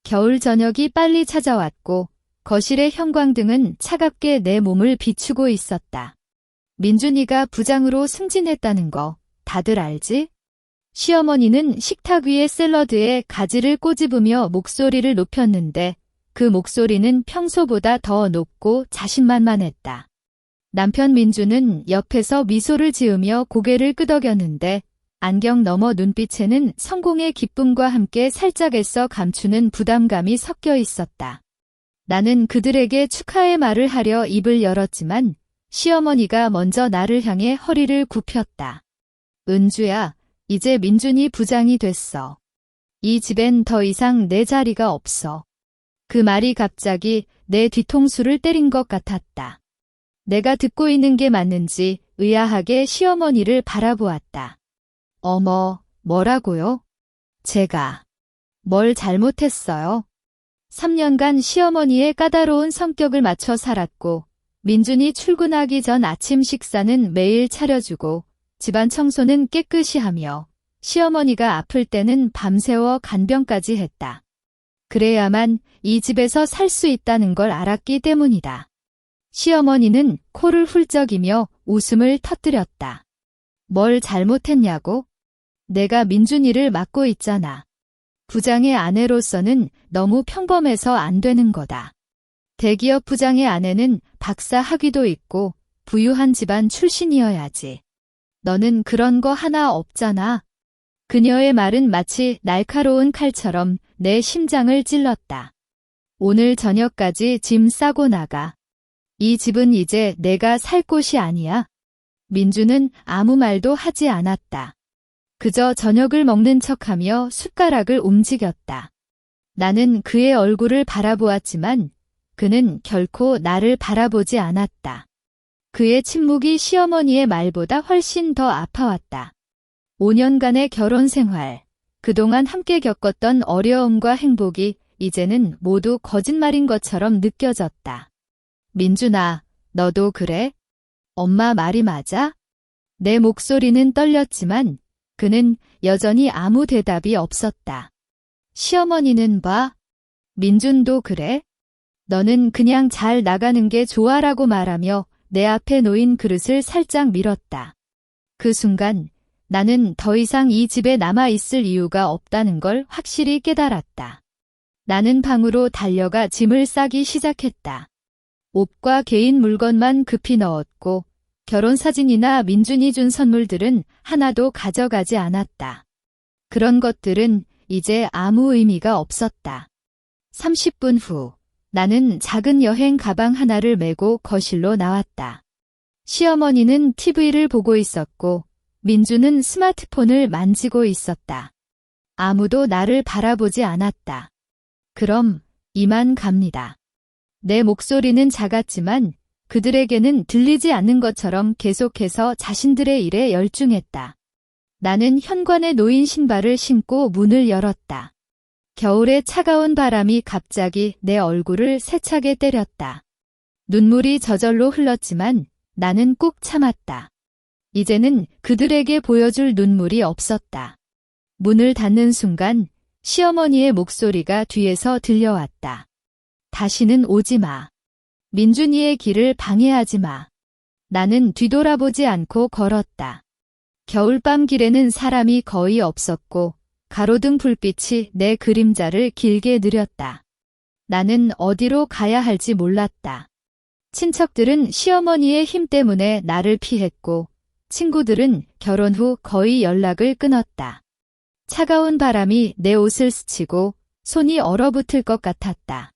겨울 저녁이 빨리 찾아왔고 거실의 형광등은 차갑게 내 몸을 비추고 있었다. 민준이가 부장으로 승진했다는 거 다들 알지? 시어머니는 식탁 위의 샐러드에 가지를 꼬집으며 목소리를 높였는데 그 목소리는 평소보다 더 높고 자신만만했다. 남편 민주는 옆에서 미소를 지으며 고개를 끄덕였는데 안경 너머 눈빛에는 성공의 기쁨과 함께 살짝 애써 감추는 부담감이 섞여 있었다. 나는 그들에게 축하의 말을 하려 입을 열었지만 시어머니가 먼저 나를 향해 허리를 굽혔다. 은주야, 이제 민준이 부장이 됐어. 이 집엔 더 이상 내 자리가 없어. 그 말이 갑자기 내 뒤통수를 때린 것 같았다. 내가 듣고 있는 게 맞는지 의아하게 시어머니를 바라보았다. 어머, 뭐라고요? 제가 뭘 잘못했어요? 3년간 시어머니의 까다로운 성격을 맞춰 살았고 민준이 출근하기 전 아침 식사는 매일 차려주고 집안 청소는 깨끗이 하며 시어머니가 아플 때는 밤새워 간병까지 했다. 그래야만 이 집에서 살 수 있다는 걸 알았기 때문이다. 시어머니는 코를 훌쩍이며 웃음을 터뜨렸다. 뭘 잘못했냐고? 내가 민준이를 맡고 있잖아. 부장의 아내로서는 너무 평범해서 안 되는 거다. 대기업 부장의 아내는 박사 학위도 있고 부유한 집안 출신이어야지. 너는 그런 거 하나 없잖아. 그녀의 말은 마치 날카로운 칼처럼 내 심장을 찔렀다. 오늘 저녁까지 짐 싸고 나가. 이 집은 이제 내가 살 곳이 아니야. 민주는 아무 말도 하지 않았다. 그저 저녁을 먹는 척하며 숟가락을 움직였다. 나는 그의 얼굴을 바라보았지만 그는 결코 나를 바라보지 않았다. 그의 침묵이 시어머니의 말보다 훨씬 더 아파왔다. 5년간의 결혼 생활, 그동안 함께 겪었던 어려움과 행복이 이제는 모두 거짓말인 것처럼 느껴졌다. 민준아, 너도 그래? 엄마 말이 맞아? 내 목소리는 떨렸지만 그는 여전히 아무 대답이 없었다. 시어머니는 봐. 민준도 그래? 너는 그냥 잘 나가는 게 좋아라고 말하며 내 앞에 놓인 그릇을 살짝 밀었다. 그 순간 나는 더 이상 이 집에 남아있을 이유가 없다는 걸 확실히 깨달았다. 나는 방으로 달려가 짐을 싸기 시작했다. 옷과 개인 물건만 급히 넣었고 결혼사진이나 민준이 준 선물들은 하나도 가져가지 않았다. 그런 것들은 이제 아무 의미가 없었다. 30분 후 나는 작은 여행 가방 하나를 메고 거실로 나왔다. 시어머니는 TV를 보고 있었고 민주는 스마트폰을 만지고 있었다. 아무도 나를 바라보지 않았다. 그럼 이만 갑니다. 내 목소리는 작았지만 그들에게는 들리지 않는 것처럼 계속해서 자신들의 일에 열중했다. 나는 현관에 놓인 신발을 신고 문을 열었다. 겨울의 차가운 바람이 갑자기 내 얼굴을 세차게 때렸다. 눈물이 저절로 흘렀지만 나는 꾹 참았다. 이제는 그들에게 보여줄 눈물이 없었다. 문을 닫는 순간 시어머니의 목소리가 뒤에서 들려왔다. 다시는 오지 마. 민준이의 길을 방해하지 마. 나는 뒤돌아보지 않고 걸었다. 겨울밤 길에는 사람이 거의 없었고 가로등 불빛이 내 그림자를 길게 느렸다. 나는 어디로 가야 할지 몰랐다. 친척들은 시어머니의 힘 때문에 나를 피했고 친구들은 결혼 후 거의 연락을 끊었다. 차가운 바람이 내 옷을 스치고 손이 얼어붙을 것 같았다.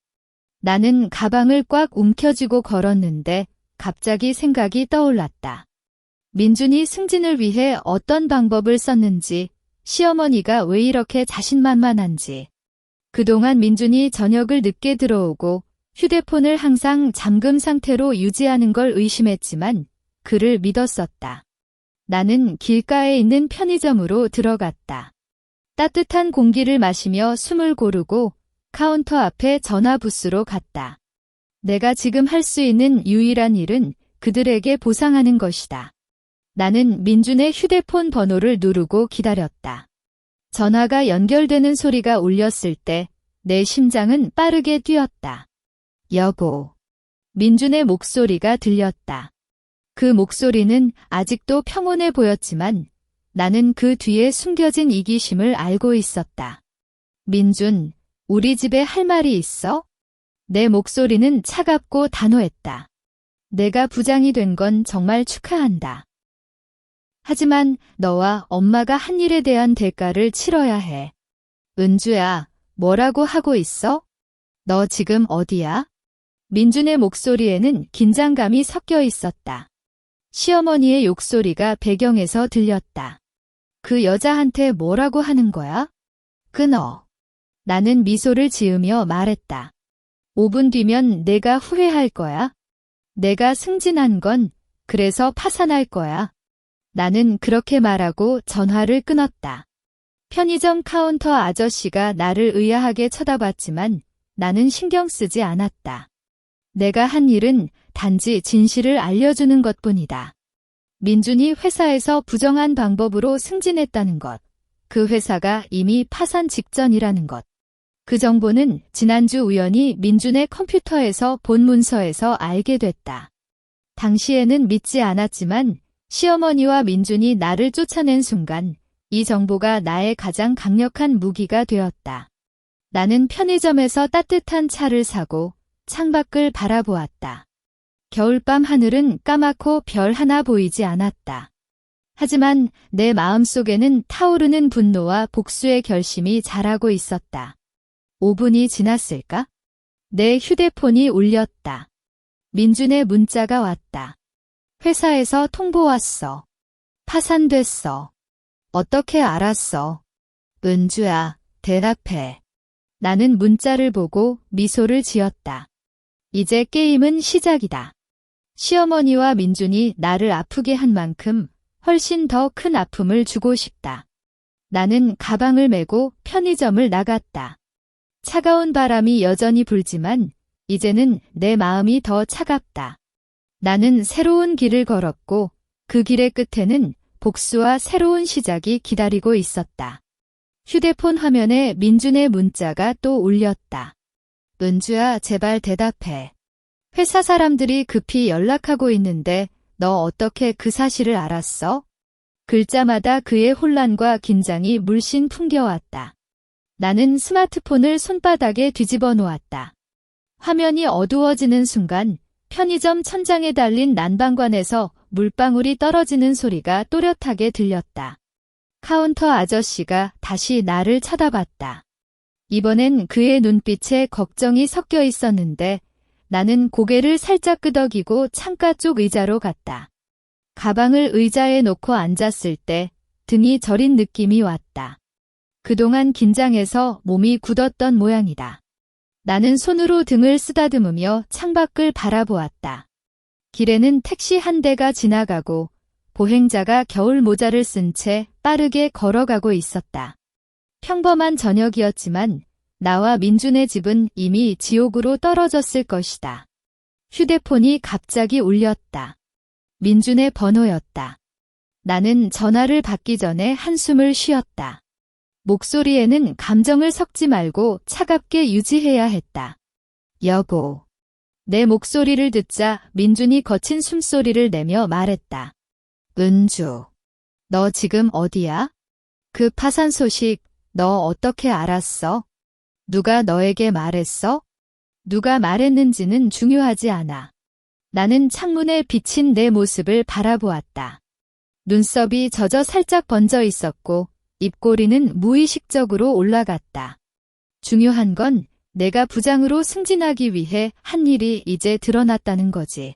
나는 가방을 꽉 움켜쥐고 걸었는데 갑자기 생각이 떠올랐다. 민준이 승진을 위해 어떤 방법을 썼는지, 시어머니가 왜 이렇게 자신만만한지. 그동안 민준이 저녁을 늦게 들어오고 휴대폰을 항상 잠금 상태로 유지하는 걸 의심했지만 그를 믿었었다. 나는 길가에 있는 편의점으로 들어갔다. 따뜻한 공기를 마시며 숨을 고르고 카운터 앞에 전화 부스로 갔다. 내가 지금 할 수 있는 유일한 일은 그들에게 보상하는 것이다. 나는 민준의 휴대폰 번호를 누르고 기다렸다. 전화가 연결되는 소리가 울렸을 때 내 심장은 빠르게 뛰었다. 여보. 민준의 목소리가 들렸다. 그 목소리는 아직도 평온해 보였지만 나는 그 뒤에 숨겨진 이기심을 알고 있었다. 민준, 우리 집에 할 말이 있어? 내 목소리는 차갑고 단호했다. 내가 부장이 된 건 정말 축하한다. 하지만 너와 엄마가 한 일에 대한 대가를 치러야 해. 은주야, 뭐라고 하고 있어? 너 지금 어디야? 민준의 목소리에는 긴장감이 섞여 있었다. 시어머니의 욕소리가 배경에서 들렸다. 그 여자한테 뭐라고 하는 거야? 끊어. 나는 미소를 지으며 말했다. 5분 뒤면 내가 후회할 거야. 내가 승진한 건 그래서 파산할 거야. 나는 그렇게 말하고 전화를 끊었다. 편의점 카운터 아저씨가 나를 의아하게 쳐다봤지만 나는 신경 쓰지 않았다. 내가 한 일은 단지 진실을 알려주는 것뿐이다. 민준이 회사에서 부정한 방법으로 승진했다는 것, 그 회사가 이미 파산 직전이라는 것. 그 정보는 지난주 우연히 민준의 컴퓨터에서 본 문서에서 알게 됐다. 당시에는 믿지 않았지만 시어머니와 민준이 나를 쫓아낸 순간 이 정보가 나의 가장 강력한 무기가 되었다. 나는 편의점에서 따뜻한 차를 사고 창밖을 바라보았다. 겨울밤 하늘은 까맣고 별 하나 보이지 않았다. 하지만 내 마음속에는 타오르는 분노와 복수의 결심이 자라고 있었다. 5분이 지났을까? 내 휴대폰이 울렸다. 민준의 문자가 왔다. 회사에서 통보 왔어. 파산됐어. 어떻게 알았어? 은주야, 대답해. 나는 문자를 보고 미소를 지었다. 이제 게임은 시작이다. 시어머니와 민준이 나를 아프게 한 만큼 훨씬 더 큰 아픔을 주고 싶다. 나는 가방을 메고 편의점을 나갔다. 차가운 바람이 여전히 불지만 이제는 내 마음이 더 차갑다. 나는 새로운 길을 걸었고 그 길의 끝에는 복수와 새로운 시작이 기다리고 있었다. 휴대폰 화면에 민준의 문자가 또 울렸다. 은주야, 제발 대답해. 회사 사람들이 급히 연락하고 있는데 너 어떻게 그 사실을 알았어? 글자마다 그의 혼란과 긴장이 물씬 풍겨왔다. 나는 스마트폰을 손바닥에 뒤집어 놓았다. 화면이 어두워지는 순간 편의점 천장에 달린 난방관에서 물방울이 떨어지는 소리가 또렷하게 들렸다. 카운터 아저씨가 다시 나를 쳐다봤다. 이번엔 그의 눈빛에 걱정이 섞여 있었는데 나는 고개를 살짝 끄덕이고 창가 쪽 의자로 갔다. 가방을 의자에 놓고 앉았을 때 등이 저린 느낌이 왔다. 그동안 긴장해서 몸이 굳었던 모양이다. 나는 손으로 등을 쓰다듬으며 창밖을 바라보았다. 길에는 택시 한 대가 지나가고 보행자가 겨울 모자를 쓴 채 빠르게 걸어가고 있었다. 평범한 저녁이었지만 나와 민준의 집은 이미 지옥으로 떨어졌을 것이다. 휴대폰이 갑자기 울렸다. 민준의 번호였다. 나는 전화를 받기 전에 한숨을 쉬었다. 목소리에는 감정을 섞지 말고 차갑게 유지해야 했다. 여보. 내 목소리를 듣자 민준이 거친 숨소리를 내며 말했다. 은주. 너 지금 어디야? 그 파산 소식 너 어떻게 알았어? 누가 너에게 말했어? 누가 말했는지는 중요하지 않아. 나는 창문에 비친 내 모습을 바라보았다. 눈썹이 젖어 살짝 번져 있었고 입꼬리는 무의식적으로 올라갔다. 중요한 건 내가 부장으로 승진하기 위해 한 일이 이제 드러났다는 거지.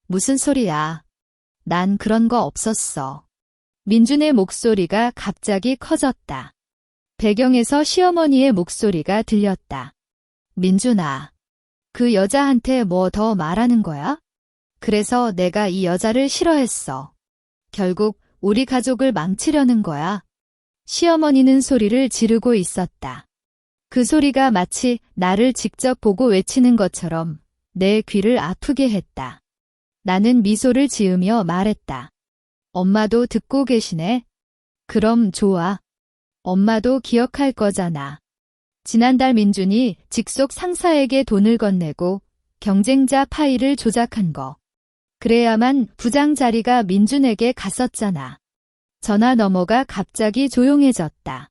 무슨 소리야. 난 그런 거 없었어. 민준의 목소리가 갑자기 커졌다. 배경에서 시어머니의 목소리가 들렸다. 민준아, 그 여자한테 뭐 더 말하는 거야? 그래서 내가 이 여자를 싫어했어. 결국 우리 가족을 망치려는 거야. 시어머니는 소리를 지르고 있었다. 그 소리가 마치 나를 직접 보고 외치는 것처럼 내 귀를 아프게 했다. 나는 미소를 지으며 말했다. 엄마도 듣고 계시네. 그럼 좋아. 엄마도 기억할 거잖아. 지난달 민준이 직속 상사에게 돈을 건네고 경쟁자 파일을 조작한 거. 그래야만 부장 자리가 민준에게 갔었잖아. 전화 너머가 갑자기 조용해졌다.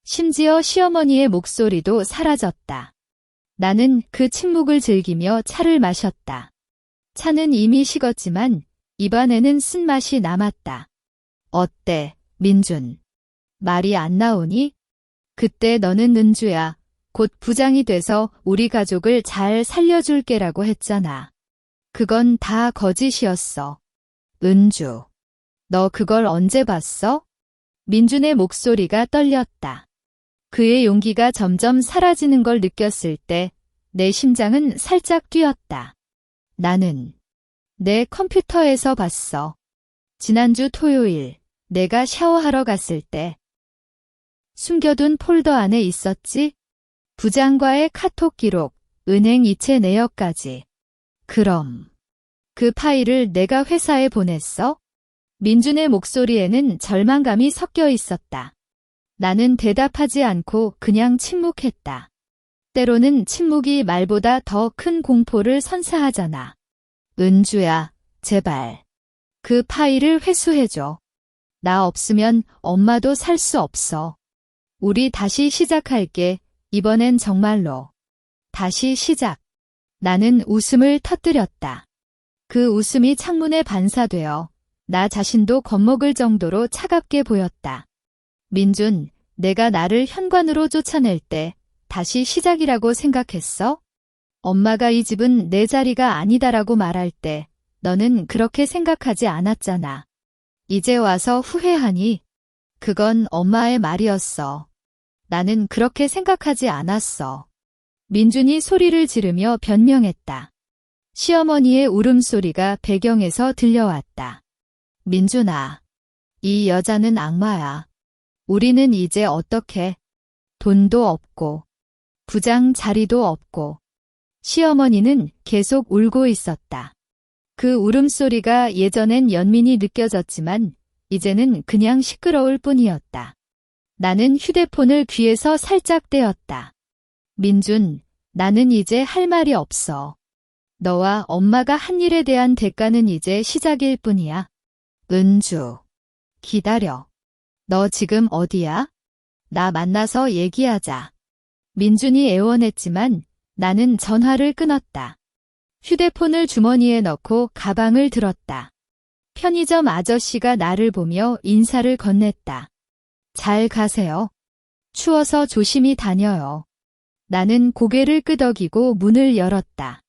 심지어 시어머니의 목소리도 사라졌다. 나는 그 침묵을 즐기며 차를 마셨다. 차는 이미 식었지만 입안에는 쓴맛이 남았다. 어때, 민준? 말이 안 나오니? 그때 너는 은주야. 곧 부장이 돼서 우리 가족을 잘 살려줄게라고 했잖아. 그건 다 거짓이었어. 은주. 너 그걸 언제 봤어? 민준의 목소리가 떨렸다. 그의 용기가 점점 사라지는 걸 느꼈을 때 내 심장은 살짝 뛰었다. 나는 내 컴퓨터에서 봤어. 지난주 토요일 내가 샤워하러 갔을 때 숨겨둔 폴더 안에 있었지? 부장과의 카톡 기록, 은행 이체 내역까지. 그럼 그 파일을 내가 회사에 보냈어? 민준의 목소리에는 절망감이 섞여 있었다. 나는 대답하지 않고 그냥 침묵했다. 때로는 침묵이 말보다 더 큰 공포를 선사하잖아. 은주야, 제발. 그 파일을 회수해줘. 나 없으면 엄마도 살 수 없어. 우리 다시 시작할게. 이번엔 정말로. 다시 시작. 나는 웃음을 터뜨렸다. 그 웃음이 창문에 반사되어 나 자신도 겁먹을 정도로 차갑게 보였다. 민준, 내가 나를 현관으로 쫓아낼 때 다시 시작이라고 생각했어? 엄마가 이 집은 내 자리가 아니다라고 말할 때 너는 그렇게 생각하지 않았잖아. 이제 와서 후회하니? 그건 엄마의 말이었어. 나는 그렇게 생각하지 않았어. 민준이 소리를 지르며 변명했다. 시어머니의 울음소리가 배경에서 들려왔다. 민준아, 이 여자는 악마야. 우리는 이제 어떻게? 돈도 없고, 부장 자리도 없고. 시어머니는 계속 울고 있었다. 그 울음소리가 예전엔 연민이 느껴졌지만 이제는 그냥 시끄러울 뿐이었다. 나는 휴대폰을 귀에서 살짝 떼었다. 민준, 나는 이제 할 말이 없어. 너와 엄마가 한 일에 대한 대가는 이제 시작일 뿐이야. 은주, 기다려. 너 지금 어디야? 나 만나서 얘기하자. 민준이 애원했지만 나는 전화를 끊었다. 휴대폰을 주머니에 넣고 가방을 들었다. 편의점 아저씨가 나를 보며 인사를 건넸다. 잘 가세요. 추워서 조심히 다녀요. 나는 고개를 끄덕이고 문을 열었다.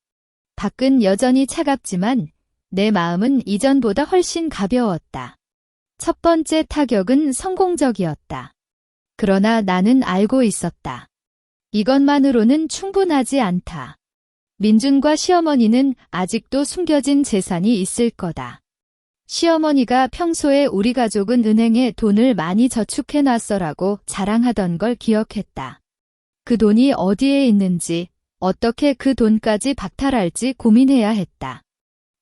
밖은 여전히 차갑지만 내 마음은 이전보다 훨씬 가벼웠다. 첫 번째 타격은 성공적이었다. 그러나 나는 알고 있었다. 이것만으로는 충분하지 않다. 민준과 시어머니는 아직도 숨겨진 재산이 있을 거다. 시어머니가 평소에 우리 가족은 은행에 돈을 많이 저축해놨어라고 자랑하던 걸 기억했다. 그 돈이 어디에 있는지, 어떻게 그 돈까지 박탈할지 고민해야 했다.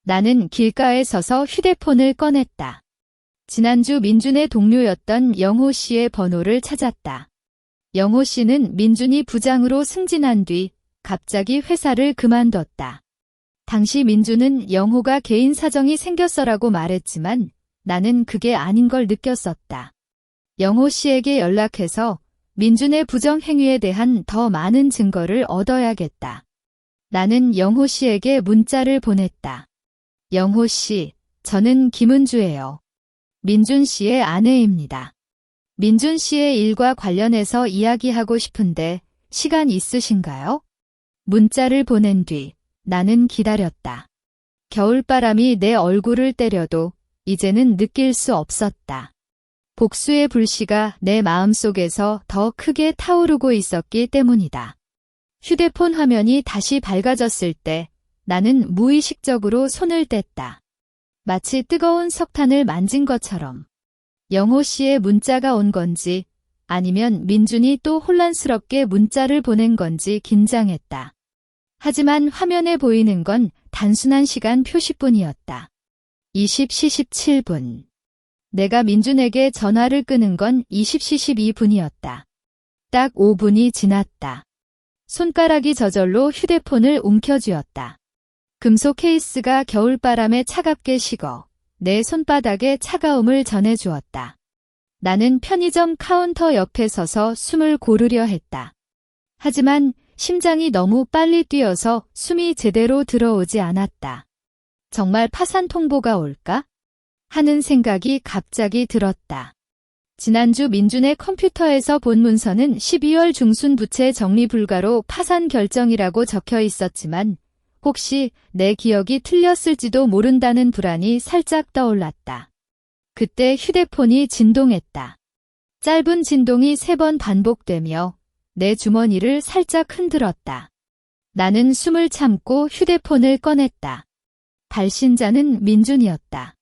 나는 길가에 서서 휴대폰을 꺼냈다. 지난주 민준의 동료였던 영호 씨의 번호를 찾았다. 영호 씨는 민준이 부장으로 승진한 뒤 갑자기 회사를 그만뒀다. 당시 민준은 영호가 개인 사정이 생겼어라고 말했지만 나는 그게 아닌 걸 느꼈었다. 영호 씨에게 연락해서 민준의 부정 행위에 대한 더 많은 증거를 얻어야겠다. 나는 영호 씨에게 문자를 보냈다. 영호 씨, 저는 김은주예요. 민준 씨의 아내입니다. 민준 씨의 일과 관련해서 이야기하고 싶은데 시간 있으신가요? 문자를 보낸 뒤 나는 기다렸다. 겨울바람이 내 얼굴을 때려도 이제는 느낄 수 없었다. 복수의 불씨가 내 마음속에서 더 크게 타오르고 있었기 때문이다. 휴대폰 화면이 다시 밝아졌을 때 나는 무의식적으로 손을 뗐다. 마치 뜨거운 석탄을 만진 것처럼. 영호 씨의 문자가 온 건지 아니면 민준이 또 혼란스럽게 문자를 보낸 건지 긴장했다. 하지만 화면에 보이는 건 단순한 시간 표시뿐이었다. 20시 17분. 내가 민준에게 전화를 끄는 건 20시 12분이었다. 딱 5분이 지났다. 손가락이 저절로 휴대폰을 움켜쥐었다. 금속 케이스가 겨울바람에 차갑게 식어 내 손바닥에 차가움을 전해주었다. 나는 편의점 카운터 옆에 서서 숨을 고르려 했다. 하지만 심장이 너무 빨리 뛰어서 숨이 제대로 들어오지 않았다. 정말 파산 통보가 올까? 하는 생각이 갑자기 들었다. 지난주 민준의 컴퓨터에서 본 문서는 12월 중순 부채 정리 불가로 파산 결정이라고 적혀 있었지만 혹시 내 기억이 틀렸을지도 모른다는 불안이 살짝 떠올랐다. 그때 휴대폰이 진동했다. 짧은 진동이 3번 반복되며 내 주머니를 살짝 흔들었다. 나는 숨을 참고 휴대폰을 꺼냈다. 발신자는 민준이었다.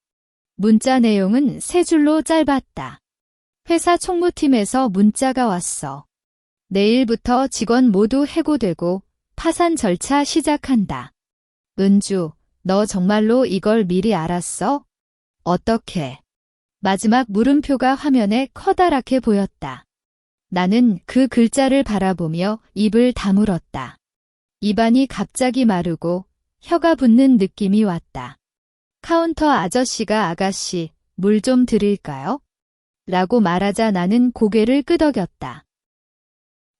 문자 내용은 3줄로 짧았다. 회사 총무팀에서 문자가 왔어. 내일부터 직원 모두 해고되고 파산 절차 시작한다. 은주, 너 정말로 이걸 미리 알았어? 어떻게? 마지막 물음표가 화면에 커다랗게 보였다. 나는 그 글자를 바라보며 입을 다물었다. 입안이 갑자기 마르고 혀가 붙는 느낌이 왔다. 카운터 아저씨가 아가씨, 물 좀 드릴까요? 라고 말하자 나는 고개를 끄덕였다.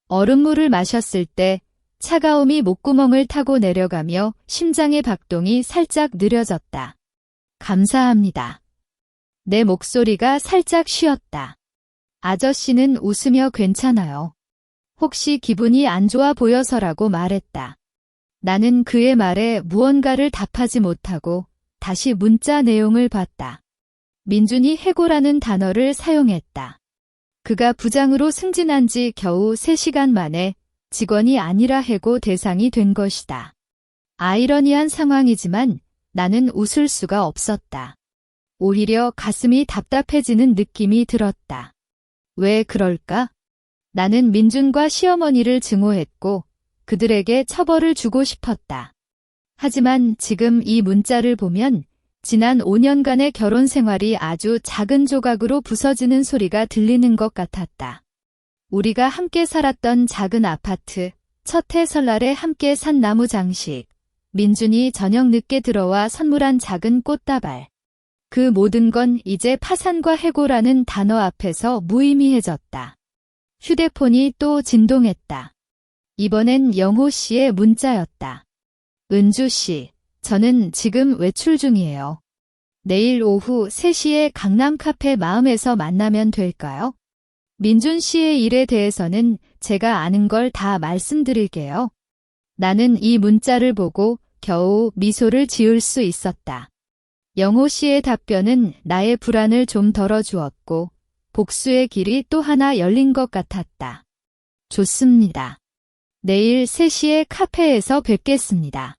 얼음물을 마셨을 때 차가움이 목구멍을 타고 내려가며 심장의 박동이 살짝 느려졌다. 감사합니다. 내 목소리가 살짝 쉬었다. 아저씨는 웃으며 괜찮아요. 혹시 기분이 안 좋아 보여서라고 말했다. 나는 그의 말에 무언가를 답하지 못하고 다시 문자 내용을 봤다. 민준이 해고라는 단어를 사용했다. 그가 부장으로 승진한 지 겨우 3시간 만에 직원이 아니라 해고 대상이 된 것이다. 아이러니한 상황이지만 나는 웃을 수가 없었다. 오히려 가슴이 답답해지는 느낌이 들었다. 왜 그럴까? 나는 민준과 시어머니를 증오했고 그들에게 처벌을 주고 싶었다. 하지만 지금 이 문자를 보면 지난 5년간의 결혼 생활이 아주 작은 조각으로 부서지는 소리가 들리는 것 같았다. 우리가 함께 살았던 작은 아파트, 첫 해 설날에 함께 산 나무 장식, 민준이 저녁 늦게 들어와 선물한 작은 꽃다발. 그 모든 건 이제 파산과 해고라는 단어 앞에서 무의미해졌다. 휴대폰이 또 진동했다. 이번엔 영호 씨의 문자였다. 은주 씨, 저는 지금 외출 중이에요. 내일 오후 3시에 강남 카페 마음에서 만나면 될까요? 민준 씨의 일에 대해서는 제가 아는 걸 다 말씀드릴게요. 나는 이 문자를 보고 겨우 미소를 지을 수 있었다. 영호 씨의 답변은 나의 불안을 좀 덜어주었고 복수의 길이 또 하나 열린 것 같았다. 좋습니다. 내일 3시에 카페에서 뵙겠습니다.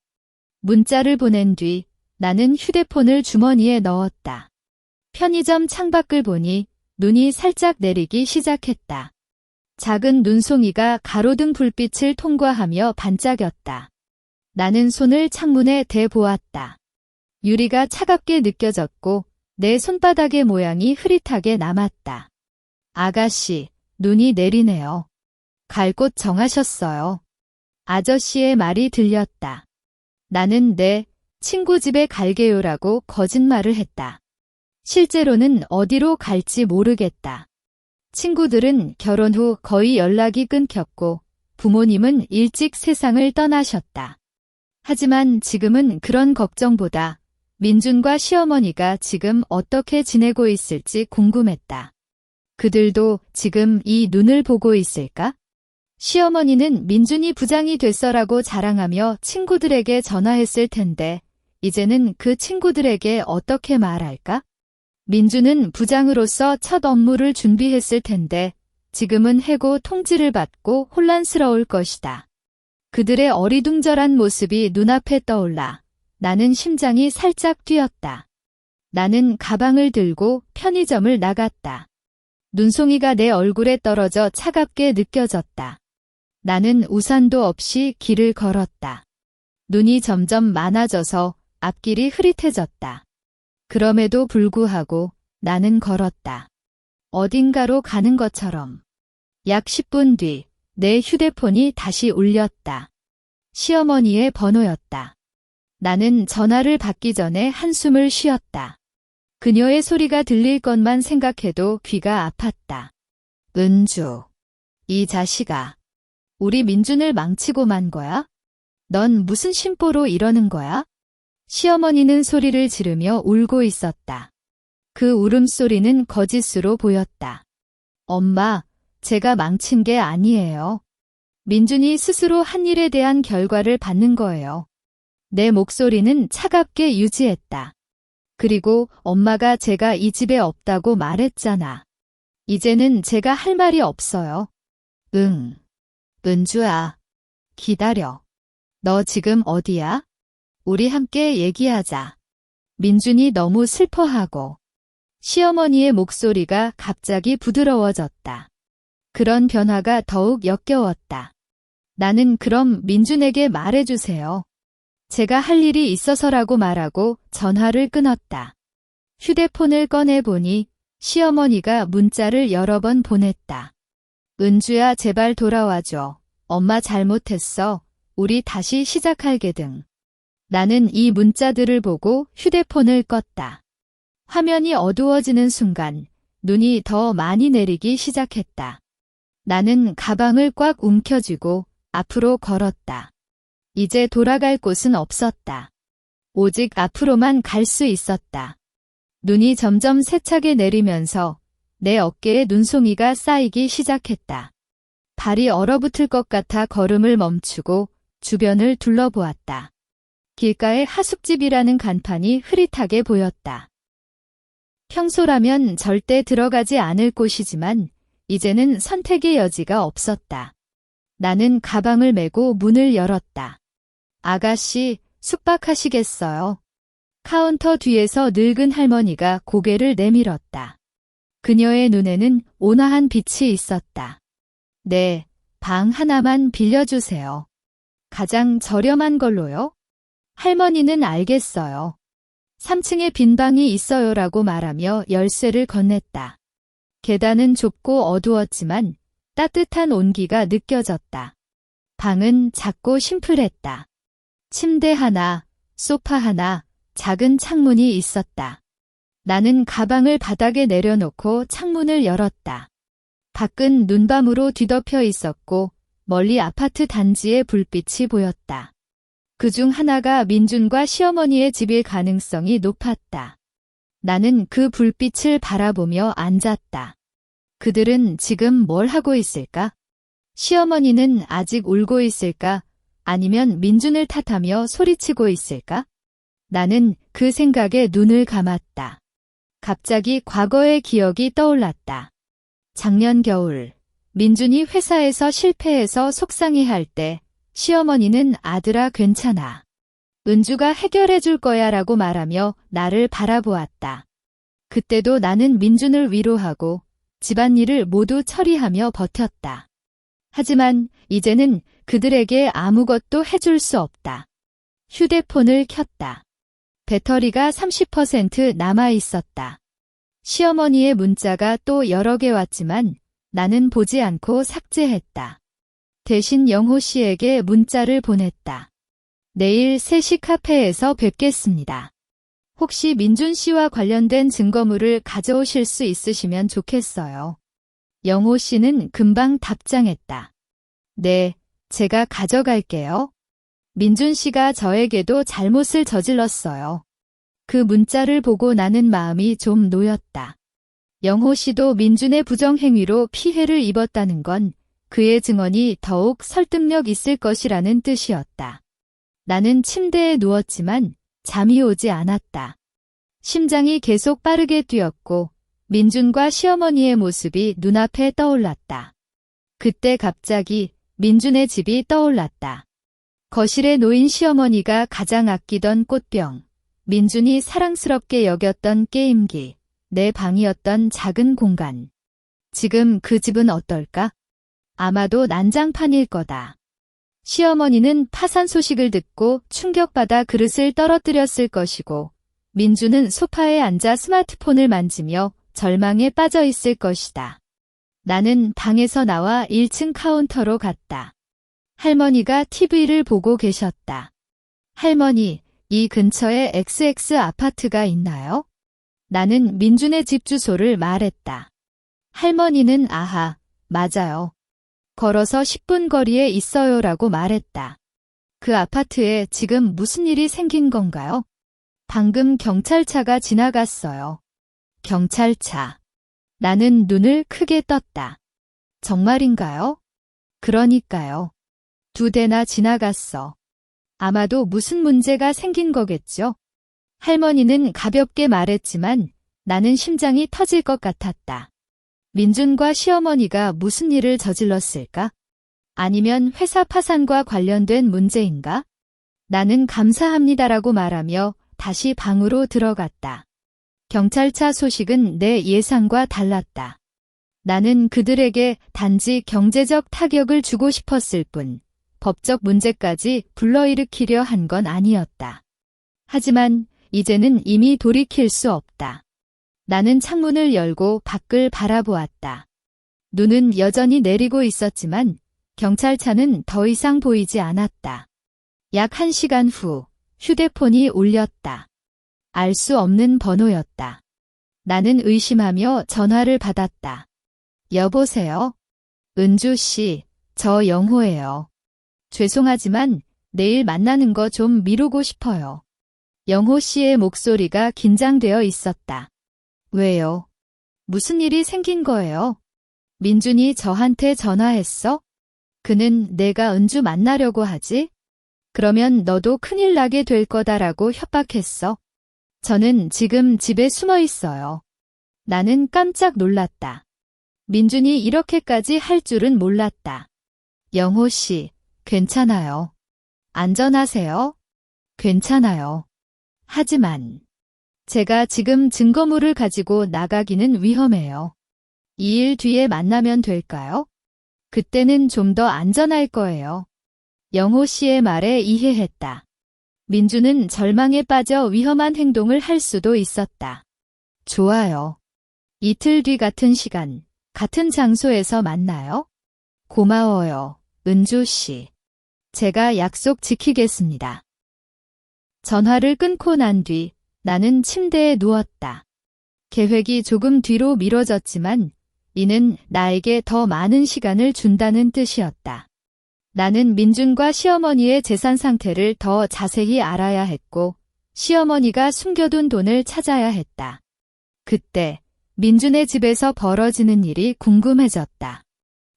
문자를 보낸 뒤 나는 휴대폰을 주머니에 넣었다. 편의점 창밖을 보니 눈이 살짝 내리기 시작했다. 작은 눈송이가 가로등 불빛을 통과하며 반짝였다. 나는 손을 창문에 대보았다. 유리가 차갑게 느껴졌고 내 손바닥의 모양이 흐릿하게 남았다. 아가씨, 눈이 내리네요. 갈 곳 정하셨어요. 아저씨의 말이 들렸다. 나는 내 친구 집에 갈게요라고 거짓말을 했다. 실제로는 어디로 갈지 모르겠다. 친구들은 결혼 후 거의 연락이 끊겼고 부모님은 일찍 세상을 떠나셨다. 하지만 지금은 그런 걱정보다 민준과 시어머니가 지금 어떻게 지내고 있을지 궁금했다. 그들도 지금 이 눈을 보고 있을까? 시어머니는 민준이 부장이 됐어라고 자랑하며 친구들에게 전화했을 텐데 이제는 그 친구들에게 어떻게 말할까? 민준은 부장으로서 첫 업무를 준비했을 텐데 지금은 해고 통지를 받고 혼란스러울 것이다. 그들의 어리둥절한 모습이 눈앞에 떠올라 나는 심장이 살짝 뛰었다. 나는 가방을 들고 편의점을 나갔다. 눈송이가 내 얼굴에 떨어져 차갑게 느껴졌다. 나는 우산도 없이 길을 걸었다. 눈이 점점 많아져서 앞길이 흐릿해졌다. 그럼에도 불구하고 나는 걸었다. 어딘가로 가는 것처럼. 약 10분 뒤 내 휴대폰이 다시 울렸다. 시어머니의 번호였다. 나는 전화를 받기 전에 한숨을 쉬었다. 그녀의 소리가 들릴 것만 생각해도 귀가 아팠다. 은주, 이 자식아. 우리 민준을 망치고 만 거야? 넌 무슨 심보로 이러는 거야? 시어머니는 소리를 지르며 울고 있었다. 그 울음소리는 거짓으로 보였다. 엄마, 제가 망친 게 아니에요. 민준이 스스로 한 일에 대한 결과를 받는 거예요. 내 목소리는 차갑게 유지했다. 그리고 엄마가 제가 이 집에 없다고 말했잖아. 이제는 제가 할 말이 없어요. 응. 은주아, 기다려. 너 지금 어디야? 우리 함께 얘기하자. 민준이 너무 슬퍼하고 시어머니의 목소리가 갑자기 부드러워졌다. 그런 변화가 더욱 역겨웠다. 나는 그럼 민준에게 말해주세요. 제가 할 일이 있어서라고 말하고 전화를 끊었다. 휴대폰을 꺼내보니 시어머니가 문자를 여러 번 보냈다. 은주야, 제발 돌아와줘. 엄마 잘못했어. 우리 다시 시작할게 등. 나는 이 문자들을 보고 휴대폰을 껐다. 화면이 어두워지는 순간 눈이 더 많이 내리기 시작했다. 나는 가방을 꽉 움켜쥐고 앞으로 걸었다. 이제 돌아갈 곳은 없었다. 오직 앞으로만 갈 수 있었다. 눈이 점점 세차게 내리면서 내 어깨에 눈송이가 쌓이기 시작했다. 발이 얼어붙을 것 같아 걸음을 멈추고 주변을 둘러보았다. 길가에 하숙집이라는 간판이 흐릿하게 보였다. 평소라면 절대 들어가지 않을 곳이지만 이제는 선택의 여지가 없었다. 나는 가방을 메고 문을 열었다. 아가씨, 숙박하시겠어요? 카운터 뒤에서 늙은 할머니가 고개를 내밀었다. 그녀의 눈에는 온화한 빛이 있었다. 네, 방 하나만 빌려주세요. 가장 저렴한 걸로요? 할머니는 알겠어요. 3층에 빈 방이 있어요라고 말하며 열쇠를 건넸다. 계단은 좁고 어두웠지만 따뜻한 온기가 느껴졌다. 방은 작고 심플했다. 침대 하나, 소파 하나, 작은 창문이 있었다. 나는 가방을 바닥에 내려놓고 창문을 열었다. 밖은 눈밤으로 뒤덮여 있었고 멀리 아파트 단지의 불빛이 보였다. 그중 하나가 민준과 시어머니의 집일 가능성이 높았다. 나는 그 불빛을 바라보며 앉았다. 그들은 지금 뭘 하고 있을까? 시어머니는 아직 울고 있을까? 아니면 민준을 탓하며 소리치고 있을까? 나는 그 생각에 눈을 감았다. 갑자기 과거의 기억이 떠올랐다. 작년 겨울, 민준이 회사에서 실패해서 속상해할 때 시어머니는 아들아 괜찮아. 은주가 해결해 줄 거야 라고 말하며 나를 바라보았다. 그때도 나는 민준을 위로하고 집안일을 모두 처리하며 버텼다. 하지만 이제는 그들에게 아무것도 해줄 수 없다. 휴대폰을 켰다. 배터리가 30% 남아 있었다. 시어머니의 문자가 또 여러 개 왔지만 나는 보지 않고 삭제했다. 대신 영호 씨에게 문자를 보냈다. 내일 3시 카페에서 뵙겠습니다. 혹시 민준 씨와 관련된 증거물을 가져오실 수 있으시면 좋겠어요. 영호 씨는 금방 답장했다. 네, 제가 가져갈게요. 민준 씨가 저에게도 잘못을 저질렀어요. 그 문자를 보고 나는 마음이 좀 놓였다. 영호 씨도 민준의 부정행위로 피해를 입었다는 건 그의 증언이 더욱 설득력 있을 것이라는 뜻이었다. 나는 침대에 누웠지만 잠이 오지 않았다. 심장이 계속 빠르게 뛰었고 민준과 시어머니의 모습이 눈앞에 떠올랐다. 그때 갑자기 민준의 집이 떠올랐다. 거실에 놓인 시어머니가 가장 아끼던 꽃병, 민준이 사랑스럽게 여겼던 게임기, 내 방이었던 작은 공간. 지금 그 집은 어떨까? 아마도 난장판일 거다. 시어머니는 파산 소식을 듣고 충격받아 그릇을 떨어뜨렸을 것이고 민준은 소파에 앉아 스마트폰을 만지며 절망에 빠져 있을 것이다. 나는 방에서 나와 1층 카운터로 갔다. 할머니가 TV를 보고 계셨다. 할머니, 이 근처에 XX 아파트가 있나요? 나는 민준의 집 주소를 말했다. 할머니는 아하, 맞아요. 걸어서 10분 거리에 있어요라고 말했다. 그 아파트에 지금 무슨 일이 생긴 건가요? 방금 경찰차가 지나갔어요. 경찰차. 나는 눈을 크게 떴다. 정말인가요? 그러니까요. 2대나 지나갔어. 아마도 무슨 문제가 생긴 거겠죠? 할머니는 가볍게 말했지만 나는 심장이 터질 것 같았다. 민준과 시어머니가 무슨 일을 저질렀을까? 아니면 회사 파산과 관련된 문제인가? 나는 감사합니다라고 말하며 다시 방으로 들어갔다. 경찰차 소식은 내 예상과 달랐다. 나는 그들에게 단지 경제적 타격을 주고 싶었을 뿐 법적 문제까지 불러일으키려 한 건 아니었다. 하지만 이제는 이미 돌이킬 수 없다. 나는 창문을 열고 밖을 바라보았다. 눈은 여전히 내리고 있었지만 경찰차는 더 이상 보이지 않았다. 약 1시간 후 휴대폰이 울렸다. 알 수 없는 번호였다. 나는 의심하며 전화를 받았다. 여보세요? 은주 씨, 저 영호예요. 죄송하지만 내일 만나는 거 좀 미루고 싶어요. 영호 씨의 목소리가 긴장되어 있었다. 왜요? 무슨 일이 생긴 거예요? 민준이 저한테 전화했어? 그는 내가 은주 만나려고 하지? 그러면 너도 큰일 나게 될 거다라고 협박했어. 저는 지금 집에 숨어 있어요. 나는 깜짝 놀랐다. 민준이 이렇게까지 할 줄은 몰랐다. 영호 씨, 괜찮아요. 안전하세요? 괜찮아요. 하지만 제가 지금 증거물을 가지고 나가기는 위험해요. 2일 뒤에 만나면 될까요? 그때는 좀 더 안전할 거예요. 영호 씨의 말에 이해했다. 민주는 절망에 빠져 위험한 행동을 할 수도 있었다. 좋아요. 이틀 뒤 같은 시간, 같은 장소에서 만나요? 고마워요, 은주 씨. 제가 약속 지키겠습니다. 전화를 끊고 난 뒤 나는 침대에 누웠다. 계획이 조금 뒤로 미뤄졌지만 이는 나에게 더 많은 시간을 준다는 뜻이었다. 나는 민준과 시어머니의 재산 상태를 더 자세히 알아야 했고 시어머니가 숨겨둔 돈을 찾아야 했다. 그때 민준의 집에서 벌어지는 일이 궁금해졌다.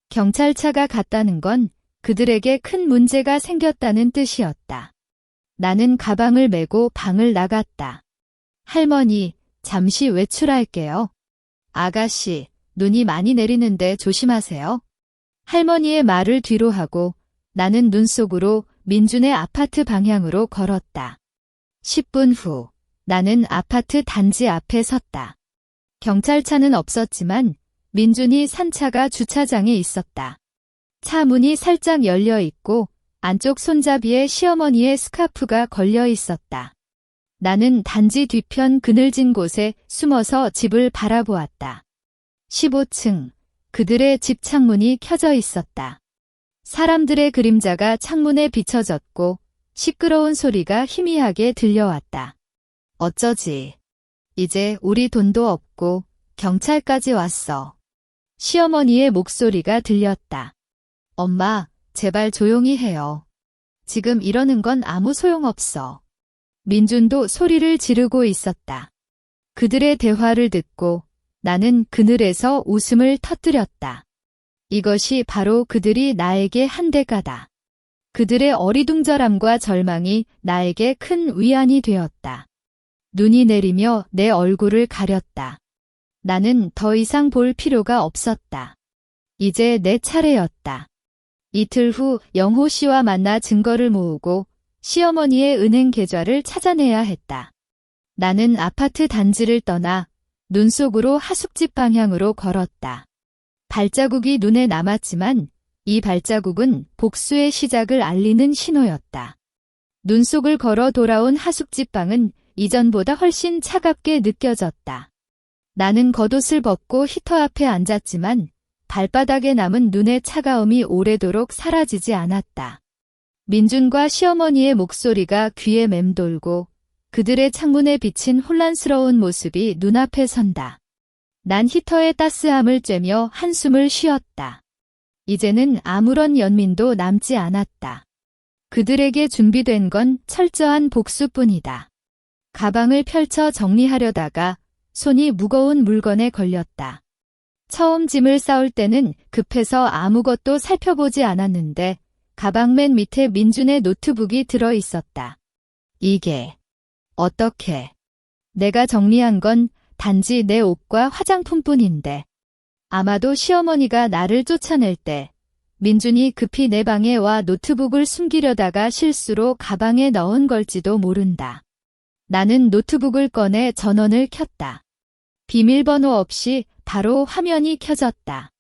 경찰차가 갔다는 건 그들에게 큰 문제가 생겼다는 뜻이었다. 나는 가방을 메고 방을 나갔다. 할머니, 잠시 외출할게요. 아가씨, 눈이 많이 내리는데 조심하세요. 할머니의 말을 뒤로 하고 나는 눈 속으로 민준의 아파트 방향으로 걸었다. 10분 후 나는 아파트 단지 앞에 섰다. 경찰차는 없었지만 민준이 산 차가 주차장에 있었다. 차 문이 살짝 열려 있고 안쪽 손잡이에 시어머니의 스카프가 걸려 있었다. 나는 단지 뒤편 그늘진 곳에 숨어서 집을 바라보았다. 15층, 그들의 집 창문이 켜져 있었다. 사람들의 그림자가 창문에 비춰졌고 시끄러운 소리가 희미하게 들려왔다. 어쩌지? 이제 우리 돈도 없고 경찰까지 왔어. 시어머니의 목소리가 들렸다. 엄마, 제발 조용히 해요. 지금 이러는 건 아무 소용없어. 민준도 소리를 지르고 있었다. 그들의 대화를 듣고 나는 그늘에서 웃음을 터뜨렸다. 이것이 바로 그들이 나에게 한 대가다. 그들의 어리둥절함과 절망이 나에게 큰 위안이 되었다. 눈이 내리며 내 얼굴을 가렸다. 나는 더 이상 볼 필요가 없었다. 이제 내 차례였다. 이틀 후 영호 씨와 만나 증거를 모으고 시어머니의 은행 계좌를 찾아내야 했다. 나는 아파트 단지를 떠나 눈 속으로 하숙집 방향으로 걸었다. 발자국이 눈에 남았지만 이 발자국은 복수의 시작을 알리는 신호였다. 눈 속을 걸어 돌아온 하숙집 방은 이전보다 훨씬 차갑게 느껴졌다. 나는 겉옷을 벗고 히터 앞에 앉았지만 발바닥에 남은 눈의 차가움이 오래도록 사라지지 않았다. 민준과 시어머니의 목소리가 귀에 맴돌고 그들의 창문에 비친 혼란스러운 모습이 눈앞에 선다. 난 히터의 따스함을 쬐며 한숨을 쉬었다. 이제는 아무런 연민도 남지 않았다. 그들에게 준비된 건 철저한 복수뿐이다. 가방을 펼쳐 정리하려다가 손이 무거운 물건에 걸렸다. 처음 짐을 싸올 때는 급해서 아무것도 살펴보지 않았는데 가방 맨 밑에 민준의 노트북이 들어 있었다. 이게 어떻게? 내가 정리한 건 단지 내 옷과 화장품뿐인데 아마도 시어머니가 나를 쫓아낼 때 민준이 급히 내 방에 와 노트북을 숨기려다가 실수로 가방에 넣은 걸지도 모른다. 나는 노트북을 꺼내 전원을 켰다. 비밀번호 없이 바로 화면이 켜졌다.